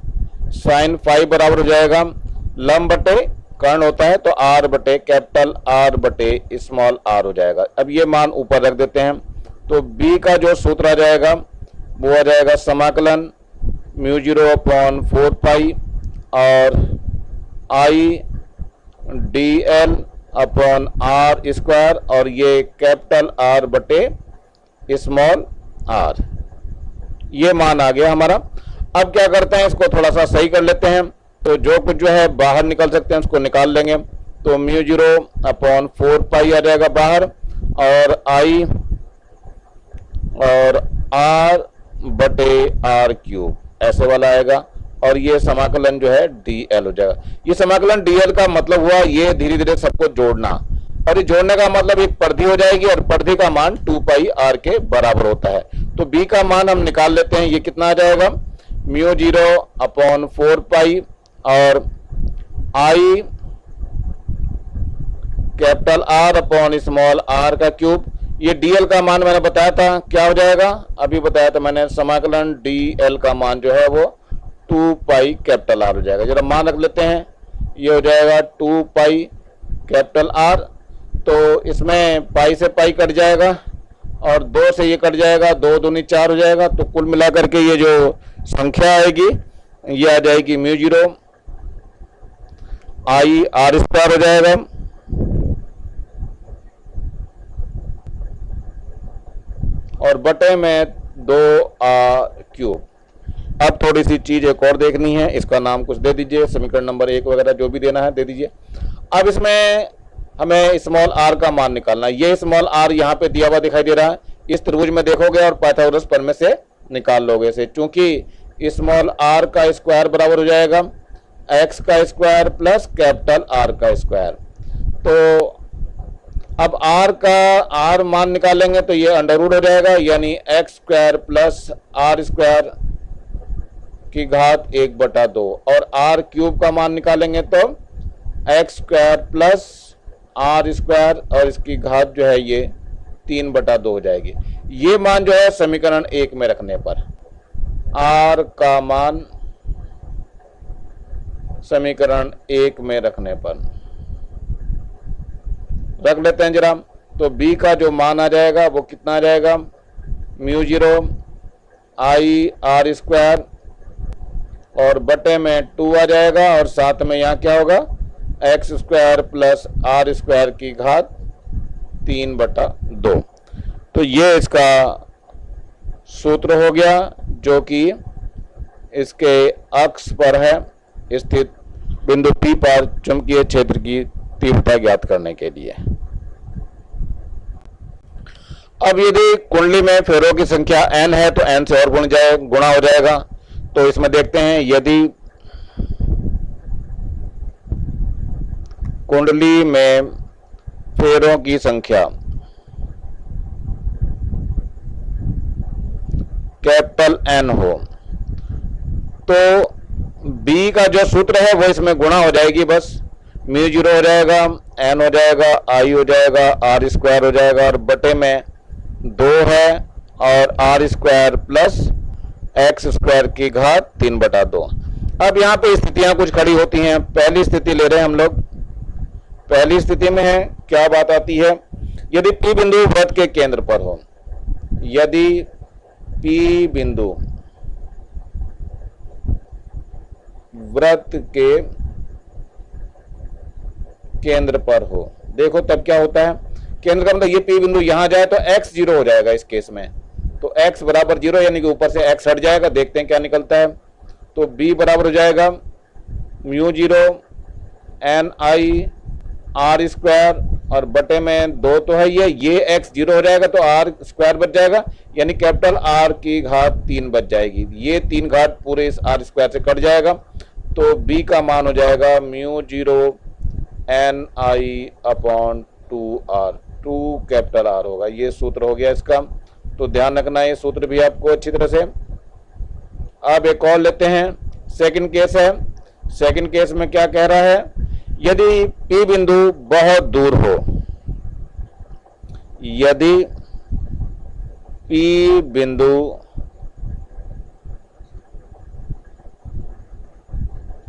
साइन फाई बराबर हो जाएगा लंब बटे कर्ण होता है, तो आर बटे कैपिटल आर बटे स्मॉल आर हो जाएगा। अब ये मान ऊपर रख देते हैं, तो बी का जो सूत्र आ जाएगा वो आ जाएगा समाकलन μ0/4 और I D L upon R square, और ये कैपिटल आर बटे स्मॉल आर, ये मान आ गया हमारा। अब क्या करते हैं, इसको थोड़ा सा सही कर लेते हैं, तो जो कुछ जो है बाहर निकल सकते हैं उसको निकाल लेंगे, तो μ0/4 आ जाएगा बाहर, और आई और आर बटे आर क्यूब ऐसे वाला आएगा, और ये समाकलन जो है डीएल हो जाएगा। ये समाकलन डीएल का मतलब हुआ ये धीरे धीरे सबको जोड़ना, और ये जोड़ने का मतलब एक परिधि हो जाएगी, और परिधि का मान 2πr के बराबर होता है। तो बी का मान हम निकाल लेते हैं, ये कितना आ जाएगा μ0/4 और I capital R upon small R का क्यूब। ये डीएल का मान मैंने बताया था क्या हो जाएगा, अभी बताया था मैंने, समाकलन डीएल का मान जो है वो 2π कैपिटल आर हो जाएगा। जरा मान रख लेते हैं, ये हो जाएगा 2π कैपिटल आर, तो इसमें पाई से पाई कट जाएगा और 2 से ये कट जाएगा, 2 दूनी 4 हो जाएगा, तो कुल मिलाकर के ये जो संख्या आएगी ये आ जाएगी μ0 आई आर स्क्वायर हो जाएगा, और बटे में 2r क्यूब। अब थोड़ी सी चीज एक और देखनी है, इसका नाम कुछ दे दीजिए, समीकरण नंबर 1 वगैरह जो भी देना है दे दीजिए। अब इसमें हमें स्मॉल आर का मान निकालना है। ये स्मॉल आर यहाँ पे दिया हुआ दिखाई दे रहा है, इस त्रिभुज में देखोगे और पाइथागोरस प्रमेय से निकाल लोगे इसे, चूंकि स्मॉल आर का स्क्वायर बराबर हो जाएगा एक्स का स्क्वायर प्लस कैपिटल आर का स्क्वायर। तो अब आर का आर मान निकालेंगे तो ये अंडर रूट हो जाएगा, यानी X square plus R square की घात 1/2, और आर क्यूब का मान निकालेंगे तो X square plus R square और इसकी घात जो है ये 3/2 हो जाएगी। ये मान जो है समीकरण 1 में रखने पर। आर का मान समीकरण 1 में रखने पर रख लेते हैं जरा। तो बी का जो मान आ जाएगा वो कितना आ जाएगा, म्यू 0 आई आर स्क्वायर और बटे में 2 आ जाएगा और साथ में यहाँ क्या होगा, X square plus R square की घात 3/2। तो ये इसका सूत्र हो गया जो कि इसके अक्ष पर है स्थित बिंदु P पर चुंबकीय क्षेत्र की तीव्रता ज्ञात करने के लिए। अब यदि कुंडली में फेरों की संख्या n है तो n से और गुणा हो जाएगा। तो इसमें देखते हैं, यदि कुंडली में फेरों की संख्या कैपिटल N हो तो B का जो सूत्र है वो इसमें गुणा हो जाएगी, बस म्यू 0 हो जाएगा, N हो जाएगा, I हो जाएगा, R स्क्वायर हो जाएगा और बटे में 2 है और R square plus x square की घात 3/2। अब यहाँ पे स्थितियां कुछ खड़ी होती हैं। पहली स्थिति ले रहे हैं हम लोग। पहली स्थिति में है क्या बात आती है, यदि P बिंदु वृत्त के केंद्र पर हो, यदि P बिंदु वृत्त के केंद्र पर हो, देखो तब क्या होता है, केंद्र का मतलब ये P बिंदु यहां जाए तो x 0 हो जाएगा इस केस में। तो x बराबर 0 यानी कि ऊपर से x हट जाएगा, देखते हैं क्या निकलता है। तो B बराबर हो जाएगा mu 0 N I R square और बटे में 2 तो है ये x 0 हो जाएगा तो r स्क्वायर बच जाएगा यानी कैपिटल R की घात 3 बच जाएगी। ये 3 घात पूरे इस r स्क्वायर से कट जाएगा। तो B का मान हो जाएगा म्यू 0 एन आई अपॉन 2r, 2 कैपिटल R होगा। ये सूत्र हो गया इसका, तो ध्यान रखना है ये सूत्र भी आपको अच्छी तरह से। अब एक और लेते हैं, सेकंड केस है। सेकंड केस में क्या कह रहा है, यदि P बिंदु बहुत दूर हो, यदि P बिंदु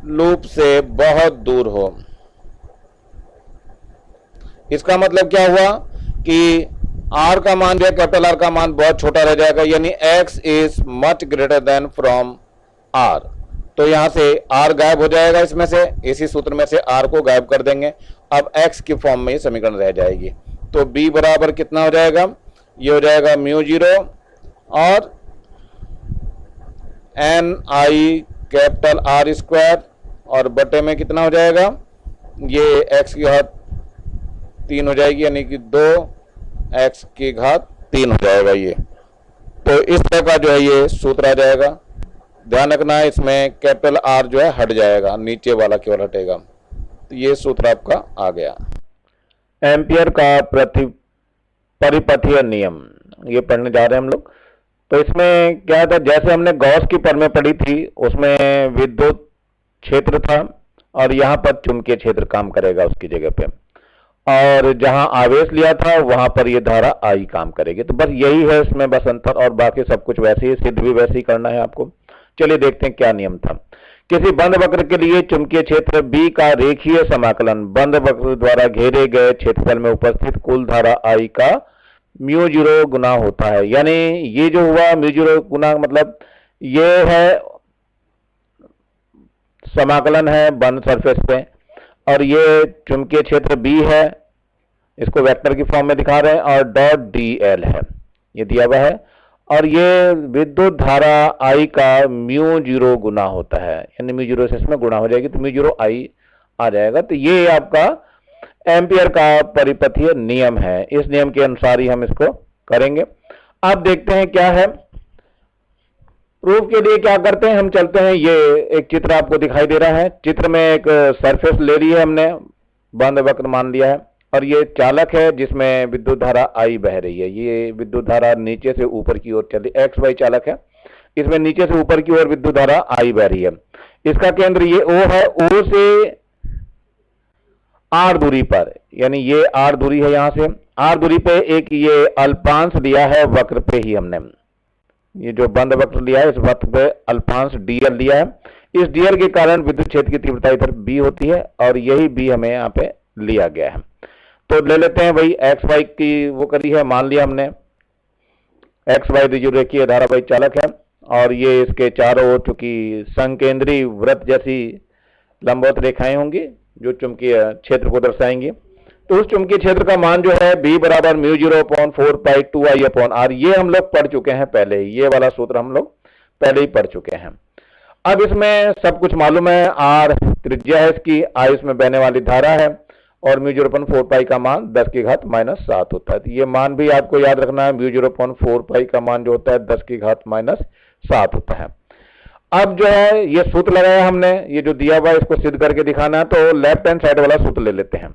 लूप से बहुत दूर हो, इसका मतलब क्या हुआ कि R का मान जो है कैपिटल R का मान बहुत छोटा रह जाएगा, यानी X is much greater than from R। तो यहां से R गायब हो जाएगा, इसमें से इसी सूत्र में से R को गायब कर देंगे। अब X की फॉर्म में ये समीकरण रह जाएगी। तो B बराबर कितना हो जाएगा, ये हो जाएगा म्यू 0 और N I capital R square और बटे में कितना हो जाएगा, ये x की घात 3 हो जाएगी यानी कि 2x की घात 3 हो जाएगा ये। तो इस तरह का जो है ये सूत्र आ जाएगा। ध्यान रखना है इसमें कैपिटल R जो है हट जाएगा, नीचे वाला केवल हटेगा। तो ये सूत्र आपका आ गया।
एम्पियर का परिपथीय नियम ये पढ़ने जा रहे हैं हम लोग। तो इसमें क्या था, जैसे हमने गॉस की प्रमेय पढ़ी थी उसमें विद्युत क्षेत्र था और यहाँ पर चुंबकीय क्षेत्र काम करेगा उसकी जगह पे, और जहां आवेश लिया था वहां पर ये धारा आई काम करेगी। तो बस यही है इसमें बस अंतर, और बाकी सब कुछ वैसे ही, सिद्ध भी वैसे ही करना है आपको। चलिए देखते हैं क्या नियम था। किसी बंद वक्र के लिए चुंबकीय क्षेत्र B का रेखीय समाकलन बंद वक्र द्वारा घेरे गए क्षेत्रफल में उपस्थित कुल धारा I का म्यू 0 गुना होता है। यानी ये जो हुआ म्यू 0 गुना मतलब ये है समाकलन है बंद सरफेस पे, और ये चुंबकीय क्षेत्र B है, इसको वेक्टर की फॉर्म में दिखा रहे हैं, और डॉट dl है ये दिया हुआ है, और ये विद्युत धारा I का म्यू 0 गुना होता है, यानी म्यू 0 से इसमें गुणा हो जाएगी तो म्यू 0 I आ जाएगा। तो ये आपका एम्पियर का परिपथीय नियम है, इस नियम के अनुसार ही हम इसको करेंगे। अब देखते हैं क्या है। प्रूफ के लिए क्या करते हैं, हम चलते हैं, ये एक चित्र आपको दिखाई दे रहा है। चित्र में एक सरफेस ले ली है हमने, बंद वक्र मान लिया है, और ये चालक है जिसमें विद्युत धारा I बह रही है। ये विद्युत धारा नीचे से ऊपर की ओर चली, XY चालक है, इसमें नीचे से ऊपर की ओर विद्युत धारा I बह रही है। इसका केंद्र ये O है, O से R दूरी पर, यानी ये R दूरी है, यहां से R दूरी पे एक ये अल्पांश दिया है वक्र पे ही हमने, ये जो बंद वक्र लिया है इस वक्र पे अल्पांश डीएल लिया है। इस डीएल के कारण विद्युत क्षेत्र की तीव्रता इधर बी होती है और यही बी हमें यहाँ पे लिया गया है। तो ले लेते हैं भाई एक्स वाई की वो करी है, मान लिया हमने एक्स वाई द्विरेखीय धारावाही चालक है और ये इसके चारों ओर चूंकि संकेंद्री वृत्त जैसी लंबवत रेखाएं होंगी जो चुंबकीय क्षेत्र को दर्शाएंगी। तो उस चुंबकीय क्षेत्र का मान जो है B बराबर म्यू 0/4 पाई 2I/r, ये हम लोग पढ़ चुके हैं पहले, ये वाला सूत्र हम लोग पहले ही पढ़ चुके हैं। अब इसमें सब कुछ मालूम है, R त्रिज्या है इसकी, I इसमें बहने वाली धारा है और म्यू 0/4 पाई का मान 10⁻⁻7 होता है। तो ये मान भी आपको याद रखना है, म्यू 0/4 पाई का मान जो होता है 10⁻⁻7 होता है। अब जो है ये सूत्र लगाया हमने, ये जो दिया हुआ है इसको सिद्ध करके दिखाना है, तो लेफ्ट हैंड साइड वाला सूत्र ले लेते हैं।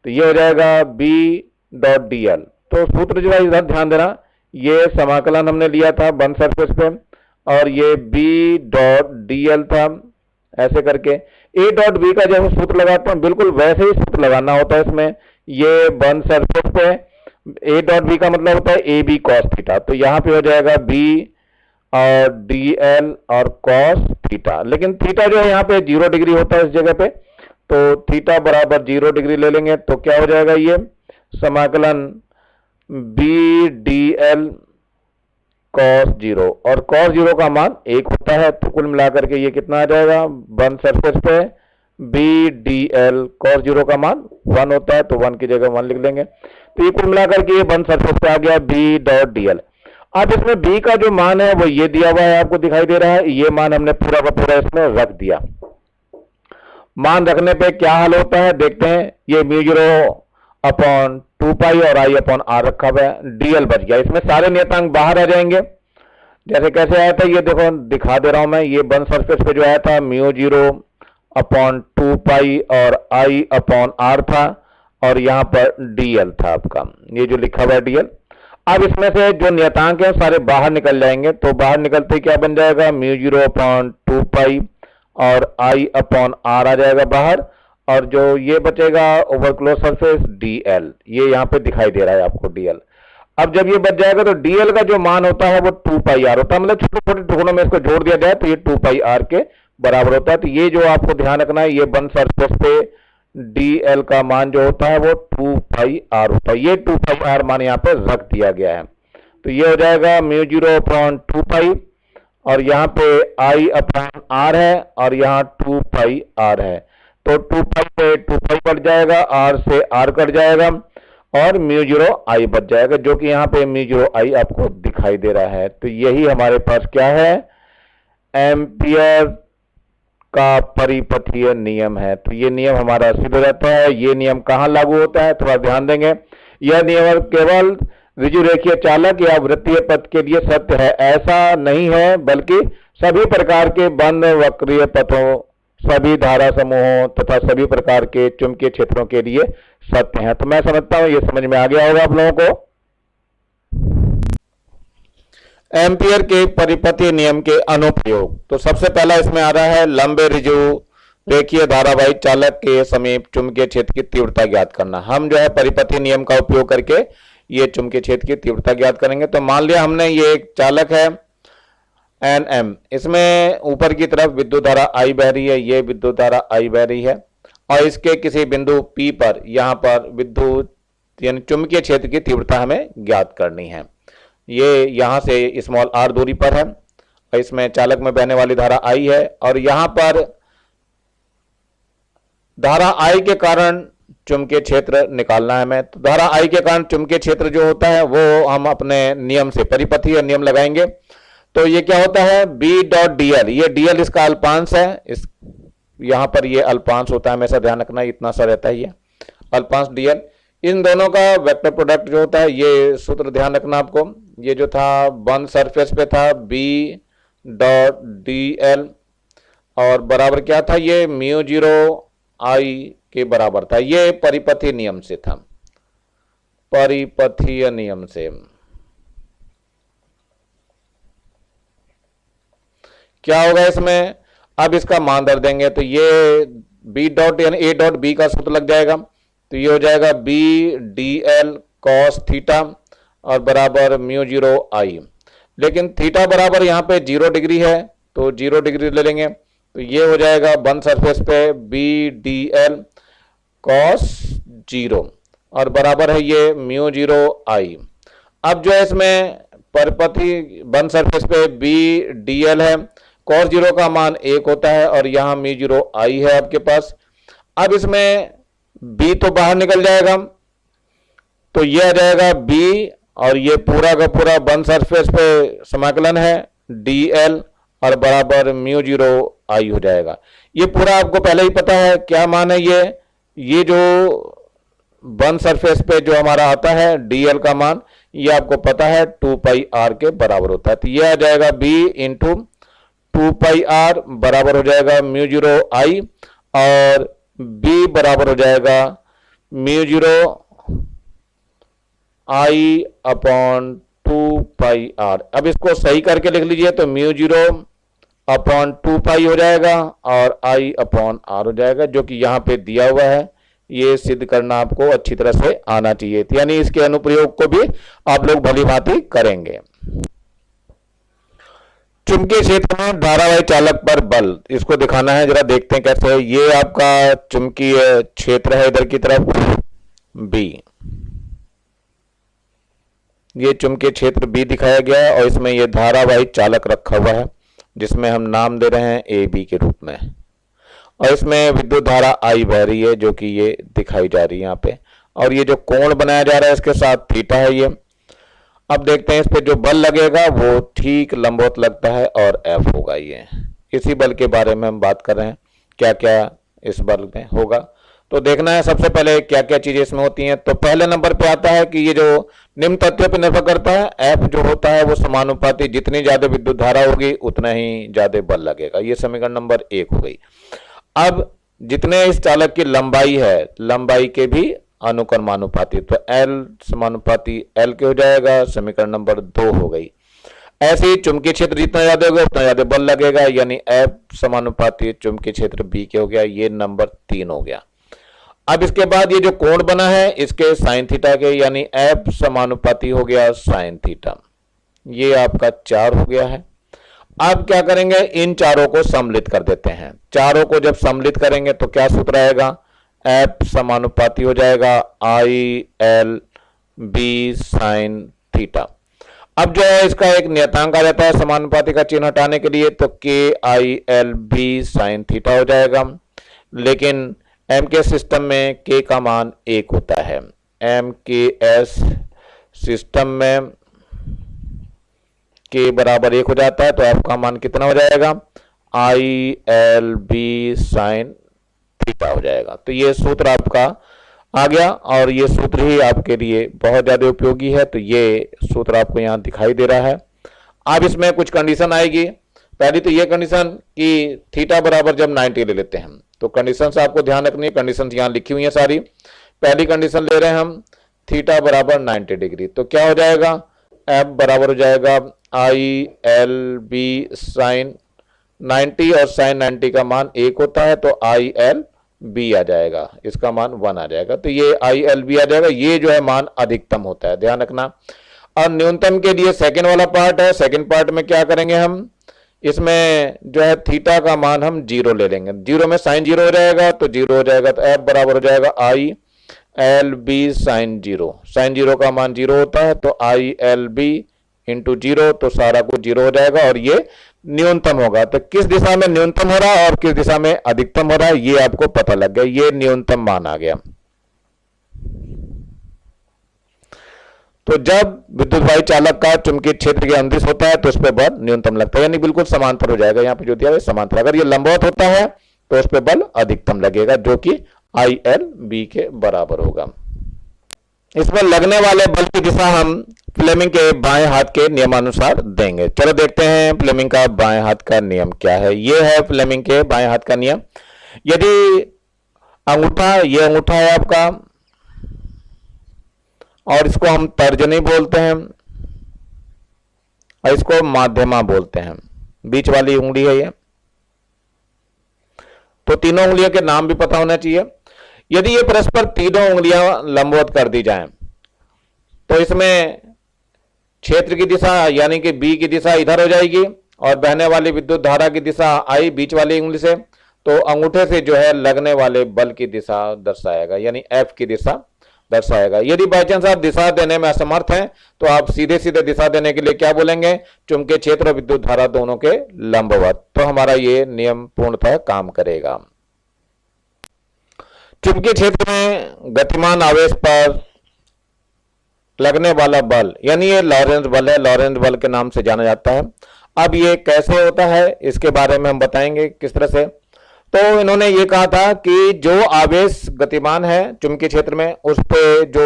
तो ये हो जाएगा B.dl। तो सूत्र जो है इधर ध्यान देना, ये समाकलन हमने लिया था बंद सरफेस पे और ये B.dl था ऐसे करके। A.b का जब सूत्र लगाते हैं बिल्कुल वैसे ही सूत्र लगाना होता है इसमें, ये बंद सरफेस पे A.b का मतलब होता है AB cos थीटा। तो यहाँ पे हो जाएगा B और dl और cos थीटा, लेकिन थीटा जो है यहाँ पे 0 डिग्री होता है इस जगह पे, तो थीटा बराबर 0 डिग्री ले लेंगे तो क्या हो जाएगा, ये समाकलन B.dl cos 0 और cos 0 का मान 1 होता है। तो कुल मिलाकर के ये कितना आ जाएगा, बंद सरफेस पे B.dl cos 0 का मान 1 होता है, तो 1 की जगह 1 लिख लेंगे। तो ये कुल मिलाकर के ये बंद सरफेस पे आ गया B.dl। अब इसमें B का जो मान है वो ये दिया हुआ है, आपको दिखाई दे रहा है, ये मान हमने पूरा का पूरा इसमें रख दिया। मान रखने पे क्या हाल होता है देखते हैं। ये म्यू 0/2 पाई और I/r रखा हुआ है, dl बच गया, इसमें सारे नियतांक बाहर आ जाएंगे। जैसे कैसे आया था ये देखो दिखा दे रहा हूं मैं, ये बंद सरफेस पे जो आया था म्यू 0/2 पाई और I/r था और यहाँ पर dl था आपका, ये जो लिखा हुआ है dl। अब इसमें से जो नियतांक है सारे बाहर निकल जाएंगे, तो बाहर निकलते ही क्या बन जाएगा, म्यू 0/2 पाई और I/r आ जाएगा बाहर, और जो ये बचेगा ओवर क्लोज सरफेस dl, ये यहाँ पे दिखाई दे रहा है आपको dl। अब जब ये बच जाएगा तो dl का जो मान होता है वो 2 पाई r होता है, मतलब छोटे छोटे टुकड़ों में इसको जोड़ दिया जाए तो ये 2 पाई r के बराबर होता है। तो ये जो आपको ध्यान रखना है, ये बंद सरफेस पे dl का मान जो होता है वो 2 पाई r होता है, ये 2 पाई r मान यहाँ पे रख दिया गया है। तो ये हो जाएगा म्यू 0/2 पाई और यहाँ पे I/r है और यहाँ 2 पाई r है, तो 2 पाई से 2 पाई कट जाएगा, r से r कट जाएगा और म्यू 0 I बच जाएगा, जो कि यहाँ पे म्यू 0 I आपको दिखाई दे रहा है। तो यही हमारे पास क्या है, एम्पियर का परिपथीय नियम है। तो ये नियम हमारा सिद्ध रहता है। ये नियम कहाँ लागू होता है थोड़ा ध्यान देंगे, यह नियम केवल विजुरेखीय चालक या वृत्तीय पथ के लिए सत्य है ऐसा नहीं है, बल्कि सभी प्रकार के बंद वक्रीय पथों, सभी धारा समूहों तथा सभी प्रकार के चुंबकीय क्षेत्रों के लिए सत्य है। तो मैं समझता हूं ये समझ में आ गया होगा आप लोगों को। एम्पियर के परिपथीय नियम के अनुप्रयोग, तो सबसे पहला इसमें आ रहा है लंबे ऋजु रेखीय धारावाही चालक के समीप चुंबकीय क्षेत्र की तीव्रता ज्ञात करना। हम जो है परिपथीय नियम का उपयोग करके ये चुंबकीय क्षेत्र की तीव्रता ज्ञात करेंगे। तो मान लिया हमने ये एक चालक है NM, इसमें ऊपर की तरफ विद्युत धारा I बह रही है, ये विद्युत धारा I बह रही है और इसके किसी बिंदु P पर यहाँ पर विद्युत यानी चुंबकीय क्षेत्र की तीव्रता हमें ज्ञात करनी है। ये यहाँ से स्मॉल r दूरी पर है और इसमें चालक में बहने वाली धारा I है और यहाँ पर धारा I के कारण चुंबकीय क्षेत्र निकालना है हमें। तो धारा I के कारण चुंबकीय क्षेत्र जो होता है वो हम अपने नियम से परिपथीय नियम लगाएंगे। तो ये क्या होता है B.dl, ये dl इसका अल्पांश है, इस यहाँ पर ये अल्पांश होता है, हमेशा ध्यान रखना इतना सा रहता है ये अल्पांश dl। इन दोनों का वेक्टर प्रोडक्ट जो होता है ये सूत्र ध्यान रखना आपको, ये जो था बंद सरफेस पे था B.dl और बराबर क्या था, ये म्यू 0 I के बराबर था। ये परिपथीय नियम से था, परिपथीय नियम से। क्या होगा इसमें, अब इसका मान धर देंगे तो ये B डॉट यानी A डॉट B का सूत्र लग जाएगा। तो ये हो जाएगा B.dl cos थीटा और बराबर म्यू 0 I।
लेकिन थीटा बराबर यहाँ पे 0 डिग्री है तो 0 डिग्री ले लेंगे, तो ये हो जाएगा बंद सरफेस पे बी डी एल कॉस 0 और बराबर है ये म्यू 0 आई। अब जो है इसमें परपथी बंद सरफेस पे बी डी एल है, कॉस 0 का मान 1 होता है और यहां म्यू 0 आई है आपके पास। अब इसमें b तो बाहर निकल जाएगा, तो ये आ जाएगा b और ये पूरा का पूरा बंद सरफेस पे समाकलन है dl और बराबर म्यू 0 आई हो जाएगा। ये पूरा आपको पहले ही पता है क्या मान है ये जो बंद सरफेस पे जो हमारा आता है dl का मान, ये आपको पता है 2 पाई r के बराबर होता है। तो ये आ जाएगा b इंटू 2 पाई r बराबर हो जाएगा म्यू 0 आई और b बराबर हो जाएगा म्यू 0 आई अपॉन 2 पाई r। अब इसको सही करके लिख लीजिए तो म्यू 0 अपॉन 2 पाई हो जाएगा और i अपॉन r हो जाएगा, जो कि यहां पे दिया हुआ है। ये सिद्ध करना आपको अच्छी तरह से आना चाहिए, यानी इसके अनुप्रयोग को भी आप लोग भली भांति करेंगे। चुंबकीय क्षेत्र में धारावाही चालक पर बल, इसको दिखाना है, जरा देखते हैं कैसे है। ये आपका चुंबकीय क्षेत्र है, इधर की तरफ B, ये चुंबकीय क्षेत्र B दिखाया गया है और इसमें ये धारावाही चालक रखा हुआ है जिसमें हम नाम दे रहे हैं AB के रूप में, और इसमें विद्युत धारा I बह रही है जो कि ये दिखाई जा रही है यहाँ पे, और ये जो कोण बनाया जा रहा है इसके साथ थीटा है ये। अब देखते हैं इस पे जो बल लगेगा वो ठीक लंबवत लगता है और F होगा। ये इसी बल के बारे में हम बात कर रहे हैं, क्या क्या इस बल में होगा। तो देखना है सबसे पहले क्या क्या चीजें इसमें होती हैं। तो पहले नंबर पे आता है कि ये जो निम्न तथ्यों पर निर्भर करता है, F जो होता है वो समानुपाती, जितनी ज्यादा विद्युत धारा होगी उतना ही ज्यादा बल लगेगा। ये समीकरण नंबर 1 हो गई। अब जितने इस चालक की लंबाई है, लंबाई के भी अनुक्रमानुपाती, तो L समानुपाती L के हो जाएगा, समीकरण नंबर 2 हो गई। ऐसे ही चुंबकीय क्षेत्र जितना ज्यादा होगा उतना ज्यादा बल लगेगा, यानी F समानुपाती चुंबकीय क्षेत्र B के हो गया, ये नंबर 3 हो गया। अब इसके बाद ये जो कोण बना है इसके साइन थीटा के, यानी F समानुपाती हो गया साइन थीटा, ये आपका 4 हो गया है। अब क्या करेंगे, इन चारों को सम्मिलित कर देते हैं। चारों को जब सम्मिलित करेंगे तो क्या सूत्र आएगा, F समानुपाती हो जाएगा I L B sine theta. अब जो है इसका एक नियतांक आ जाता है समानुपाती का चिन्ह हटाने के लिए, तो K I L B sine theta हो जाएगा। लेकिन एम के सिस्टम में के का मान 1 होता है, एम के एस सिस्टम में के बराबर 1 हो जाता है, तो एफ का मान कितना हो जाएगा, I L B sine theta हो जाएगा। तो ये सूत्र आपका आ गया और ये सूत्र ही आपके लिए बहुत ज्यादा उपयोगी है। तो ये सूत्र आपको यहां दिखाई दे रहा है। अब इसमें कुछ कंडीशन आएगी। पहली तो ये कंडीशन कि थीटा बराबर जब 90 ले लेते हैं, तो कंडीशन आपको ध्यान रखनी है, कंडीशन यहां लिखी हुई है सारी। पहली कंडीशन ले रहे हैं हम थीटा बराबर 90 डिग्री, तो क्या हो जाएगा, एफ बराबर हो जाएगा आई एल बी साइन 90 और साइन 90 का मान 1 होता है, तो आई एल बी आ जाएगा, इसका मान 1 आ जाएगा। तो ये आई एल बी आ जाएगा, ये जो है मान अधिकतम होता है, ध्यान रखना। और न्यूनतम के लिए सेकंड वाला पार्ट है। सेकंड पार्ट में क्या करेंगे हम, इसमें जो है थीटा का मान हम 0 ले लेंगे। 0 में साइन 0 हो जाएगा, तो 0 हो जाएगा, तो एफ बराबर हो जाएगा I L B sine 0। Sine 0 का मान 0 होता है, तो आई एल बी इंटू 0, तो सारा कुछ 0 हो जाएगा और ये न्यूनतम होगा। तो किस दिशा में न्यूनतम हो रहा है और किस दिशा में अधिकतम हो रहा है ये आपको पता लग गया, ये न्यूनतम मान आ गया। तो जब विद्युतवाही चालक का चुंबकीय क्षेत्र के अंदिश होता है तो उस पर बल न्यूनतम लगता है, यानी बिल्कुल समांतर हो जाएगा। यहाँ पे जो दिया है समांतर, अगर ये लंबवत होता है तो उस पर बल अधिकतम लगेगा, जो कि आई एल बी के बराबर होगा। इस पर लगने वाले बल की दिशा हम फ्लेमिंग के बाएं हाथ के नियमानुसार देंगे। चलो देखते हैं फ्लेमिंग का बाएं हाथ का नियम क्या है। यह है फ्लेमिंग के बाएं हाथ का नियम। यदि अंगूठा, ये अंगूठा है आपका और इसको हम तर्जनी बोलते हैं और इसको माध्यमा बोलते हैं, बीच वाली उंगली है ये, तो तीनों उंगलियों के नाम भी पता होना चाहिए। यदि ये परस्पर तीनों उंगलियां लंबवत कर दी जाएं तो इसमें क्षेत्र की दिशा यानी कि बी की दिशा इधर हो जाएगी और बहने वाली विद्युत धारा की दिशा आई बीच वाली उंगली से, तो अंगूठे से जो है लगने वाले बल की दिशा दर्शाएगा यानी एफ की दिशा दर्शाएगा। यदि बाई चांस आप दिशा देने में असमर्थ हैं तो आप सीधे सीधे दिशा देने के लिए क्या बोलेंगे, चुंबकीय क्षेत्र और विद्युत धारा दोनों के लंबवत। तो हमारा ये नियम पूर्णतः काम करेगा। चुंबकीय क्षेत्र में गतिमान आवेश पर लगने वाला बल यानी ये लॉरेंज बल है, लॉरेंज बल के नाम से जाना जाता है। अब ये कैसे होता है इसके बारे में हम बताएंगे किस तरह से। तो इन्होंने ये कहा था कि जो आवेश गतिमान है चुंबकीय क्षेत्र में उस पे जो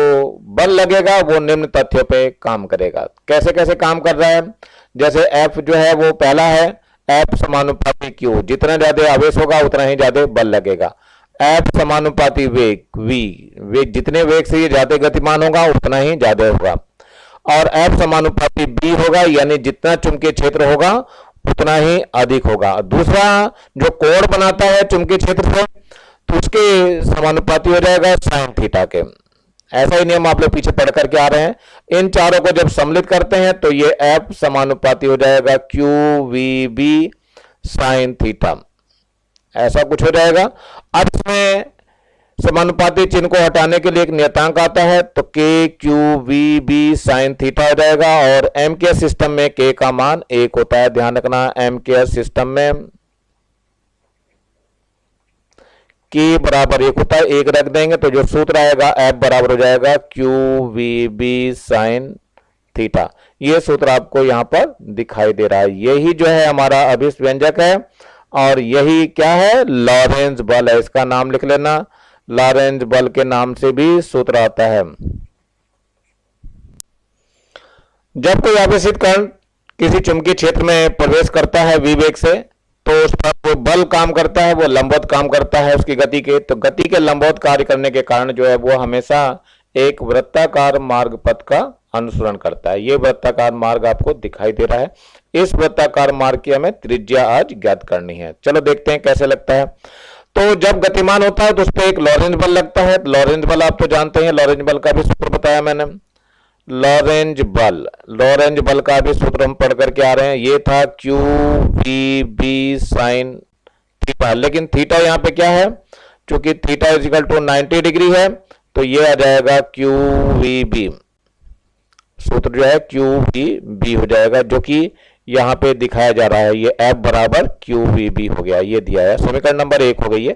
बल लगेगा वो निम्न तथ्यों पे काम करेगा। कैसे कैसे काम कर रहा है, जैसे F जो है वो पहला है, F समानुपाती Q, जितना ज्यादा आवेश होगा उतना ही ज्यादा बल लगेगा। F समानुपाती वेग V, वेग जितने वेग से ये ज्यादा गतिमान होगा उतना ही ज्यादा होगा। और F समानुपाती B होगा यानी जितना चुंबकीय क्षेत्र होगा उतना ही अधिक होगा। दूसरा जो कोण बनाता है चुंबकीय क्षेत्र से तो उसके समानुपाती हो जाएगा साइन थीटा के। ऐसा ही नियम आप लोग पीछे पढ़ करके आ रहे हैं। इन चारों को जब सम्मिलित करते हैं तो ये F समानुपाती हो जाएगा Q V B sine theta, ऐसा कुछ हो जाएगा। अब इसमें समानुपाती चिन्ह को हटाने के लिए एक नियतांक आता है तो K Q V B sine theta हो जाएगा। और एम के सिस्टम में के का मान 1 होता है, ध्यान रखना। एम के सिस्टम में के बराबर 1 होता है, 1 रख देंगे तो जो सूत्र आएगा एफ बराबर हो जाएगा Q V B sine theta. ये सूत्र आपको यहां पर दिखाई दे रहा है। यही जो है हमारा अभिष्ट व्यंजक है और यही क्या है, लॉरेंज बल है। इसका नाम लिख लेना, लॉरेंज बल के नाम से भी सूत्र आता है। जब कोई आवेशित कण किसी चुंबकीय क्षेत्र में प्रवेश करता है v वेग से तो उस पर वो बल काम करता है, वो लंबवत काम करता है उसकी गति के। तो गति के लंबवत कार्य करने के कारण जो है वो हमेशा एक वृत्ताकार मार्ग पथ का अनुसरण करता है। ये वृत्ताकार मार्ग आपको दिखाई दे रहा है। इस वृत्ताकार मार्ग की हमें त्रिज्या आज ज्ञात करनी है। चलो देखते हैं कैसे लगता है। तो जब गतिमान होता है तो उस पर एक लॉरेंज बल लगता है। लॉरेंज बल आप तो जानते हैं, लॉरेंज बल का भी सूत्र बताया मैंने। लॉरेंज बल का भी सूत्र हम पढ़ करके आ रहे हैं। ये था Q V B sine theta, लेकिन थीटा यहाँ पे क्या है, चूंकि थीटा इजिकल टू 90 डिग्री है तो ये आ जाएगा क्यू वी बी। सूत्र जो है क्यू वी बी हो जाएगा, जो कि यहां पे दिखाया जा रहा है। ये F बराबर क्यू वी बी हो गया, ये दिया है। समीकरण नंबर 1 हो गई है।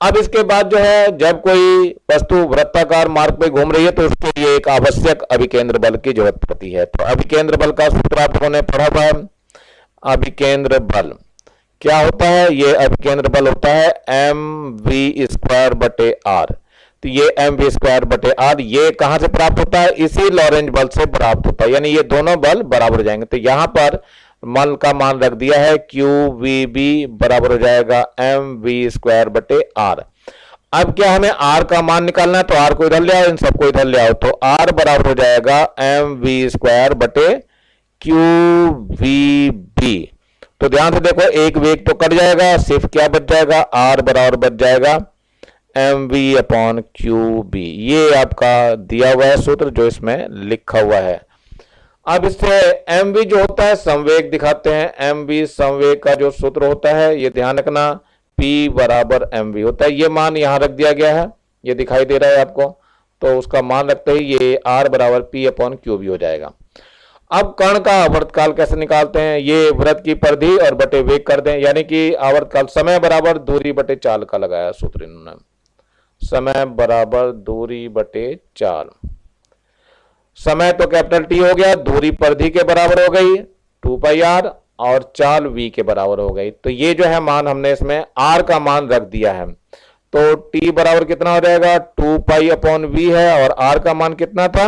अब इसके बाद जो है जब कोई वस्तु वृत्ताकार मार्ग पे घूम रही है तो उसके लिए एक आवश्यक अभिकेंद्र बल की जरूरत पड़ती है। तो अभिकेंद्र बल का सूत्र आप लोगों ने पढ़ा हुआ है। अभिकेंद्र बल क्या होता है, ये अभिकेंद्र बल होता है एम वी स्क्वायर बटे आर। तो ये एम वी स्क्वायर बटे आर ये कहां से प्राप्त होता है, इसी लॉरेंज बल से प्राप्त होता है, यानी ये दोनों बल बराबर हो जाएंगे। तो यहां पर बल का मान रख दिया है क्यू वी बी बराबर हो जाएगा एम वी स्क्वायर बटे आर। अब क्या हमें आर का मान निकालना है, तो आर को इधर ले आओ, इन सबको इधर ले आओ। तो आर बराबर हो जाएगा एम वी स्क्वायर बटे क्यू वी बी। तो ध्यान से देखो, एक वेग तो कट जाएगा, सिर्फ क्या बच जाएगा, आर बराबर बच जाएगा M V upon Q B. ये आपका दिया हुआ है सूत्र जो इसमें लिखा हुआ है। अब इससे एम वी जो होता है संवेग दिखाते हैं। एम वी संवेग का जो सूत्र होता है ये ध्यान रखना, P बराबर एम वी होता है। ये मान यहां रख दिया गया है, ये दिखाई दे रहा है आपको। तो उसका मान रखते ही ये R बराबर P अपॉन क्यू बी हो जाएगा। अब कण का आवर्तकाल कैसे निकालते हैं, ये वृत्त की परिधि और बटे वेग कर दें, यानी कि आवर्तकाल समय बराबर दूरी बटे चाल का लगाया सूत्र इन्होंने। समय बराबर दूरी बटे चाल। समय तो कैपिटल टी हो गया, दूरी परिधि के बराबर हो गई 2 पाई आर और चाल v के बराबर हो गई। तो ये जो है मान हमने इसमें r का मान रख दिया है। तो t बराबर कितना हो जाएगा 2 पाई अपॉन v है और r का मान कितना था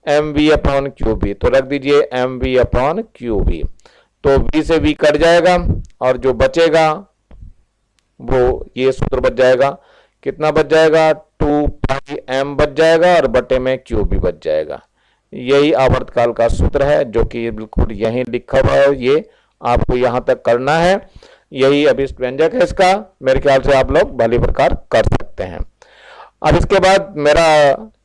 M V upon Q B. तो रख दीजिए M V upon Q B. तो v से v कट जाएगा और जो बचेगा वो ये सूत्र बच जाएगा। कितना बच जाएगा 2 पाई m बच जाएगा और बटे में क्यू बी बच जाएगा। यही आवर्तकाल का सूत्र है जो कि बिल्कुल यहीं लिखा हुआ है, ये आपको यहां तक करना है। यही अभिष्ट व्यंजक है इसका। मेरे ख्याल से आप लोग भली प्रकार कर सकते हैं। अब इसके बाद मेरा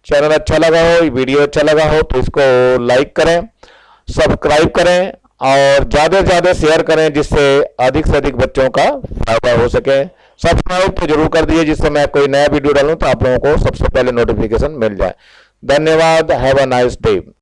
चैनल अच्छा लगा हो, वीडियो अच्छा लगा हो तो इसको लाइक करें
सब्सक्राइब करें और ज़्यादा से ज़्यादा शेयर करें जिससे अधिक से अधिक बच्चों का फायदा हो सके। सब्सक्राइब तो जरूर कर दीजिए जिससे मैं कोई नया वीडियो डालूं तो आप लोगों को सबसे पहले नोटिफिकेशन मिल जाए। धन्यवाद। Have a nice day.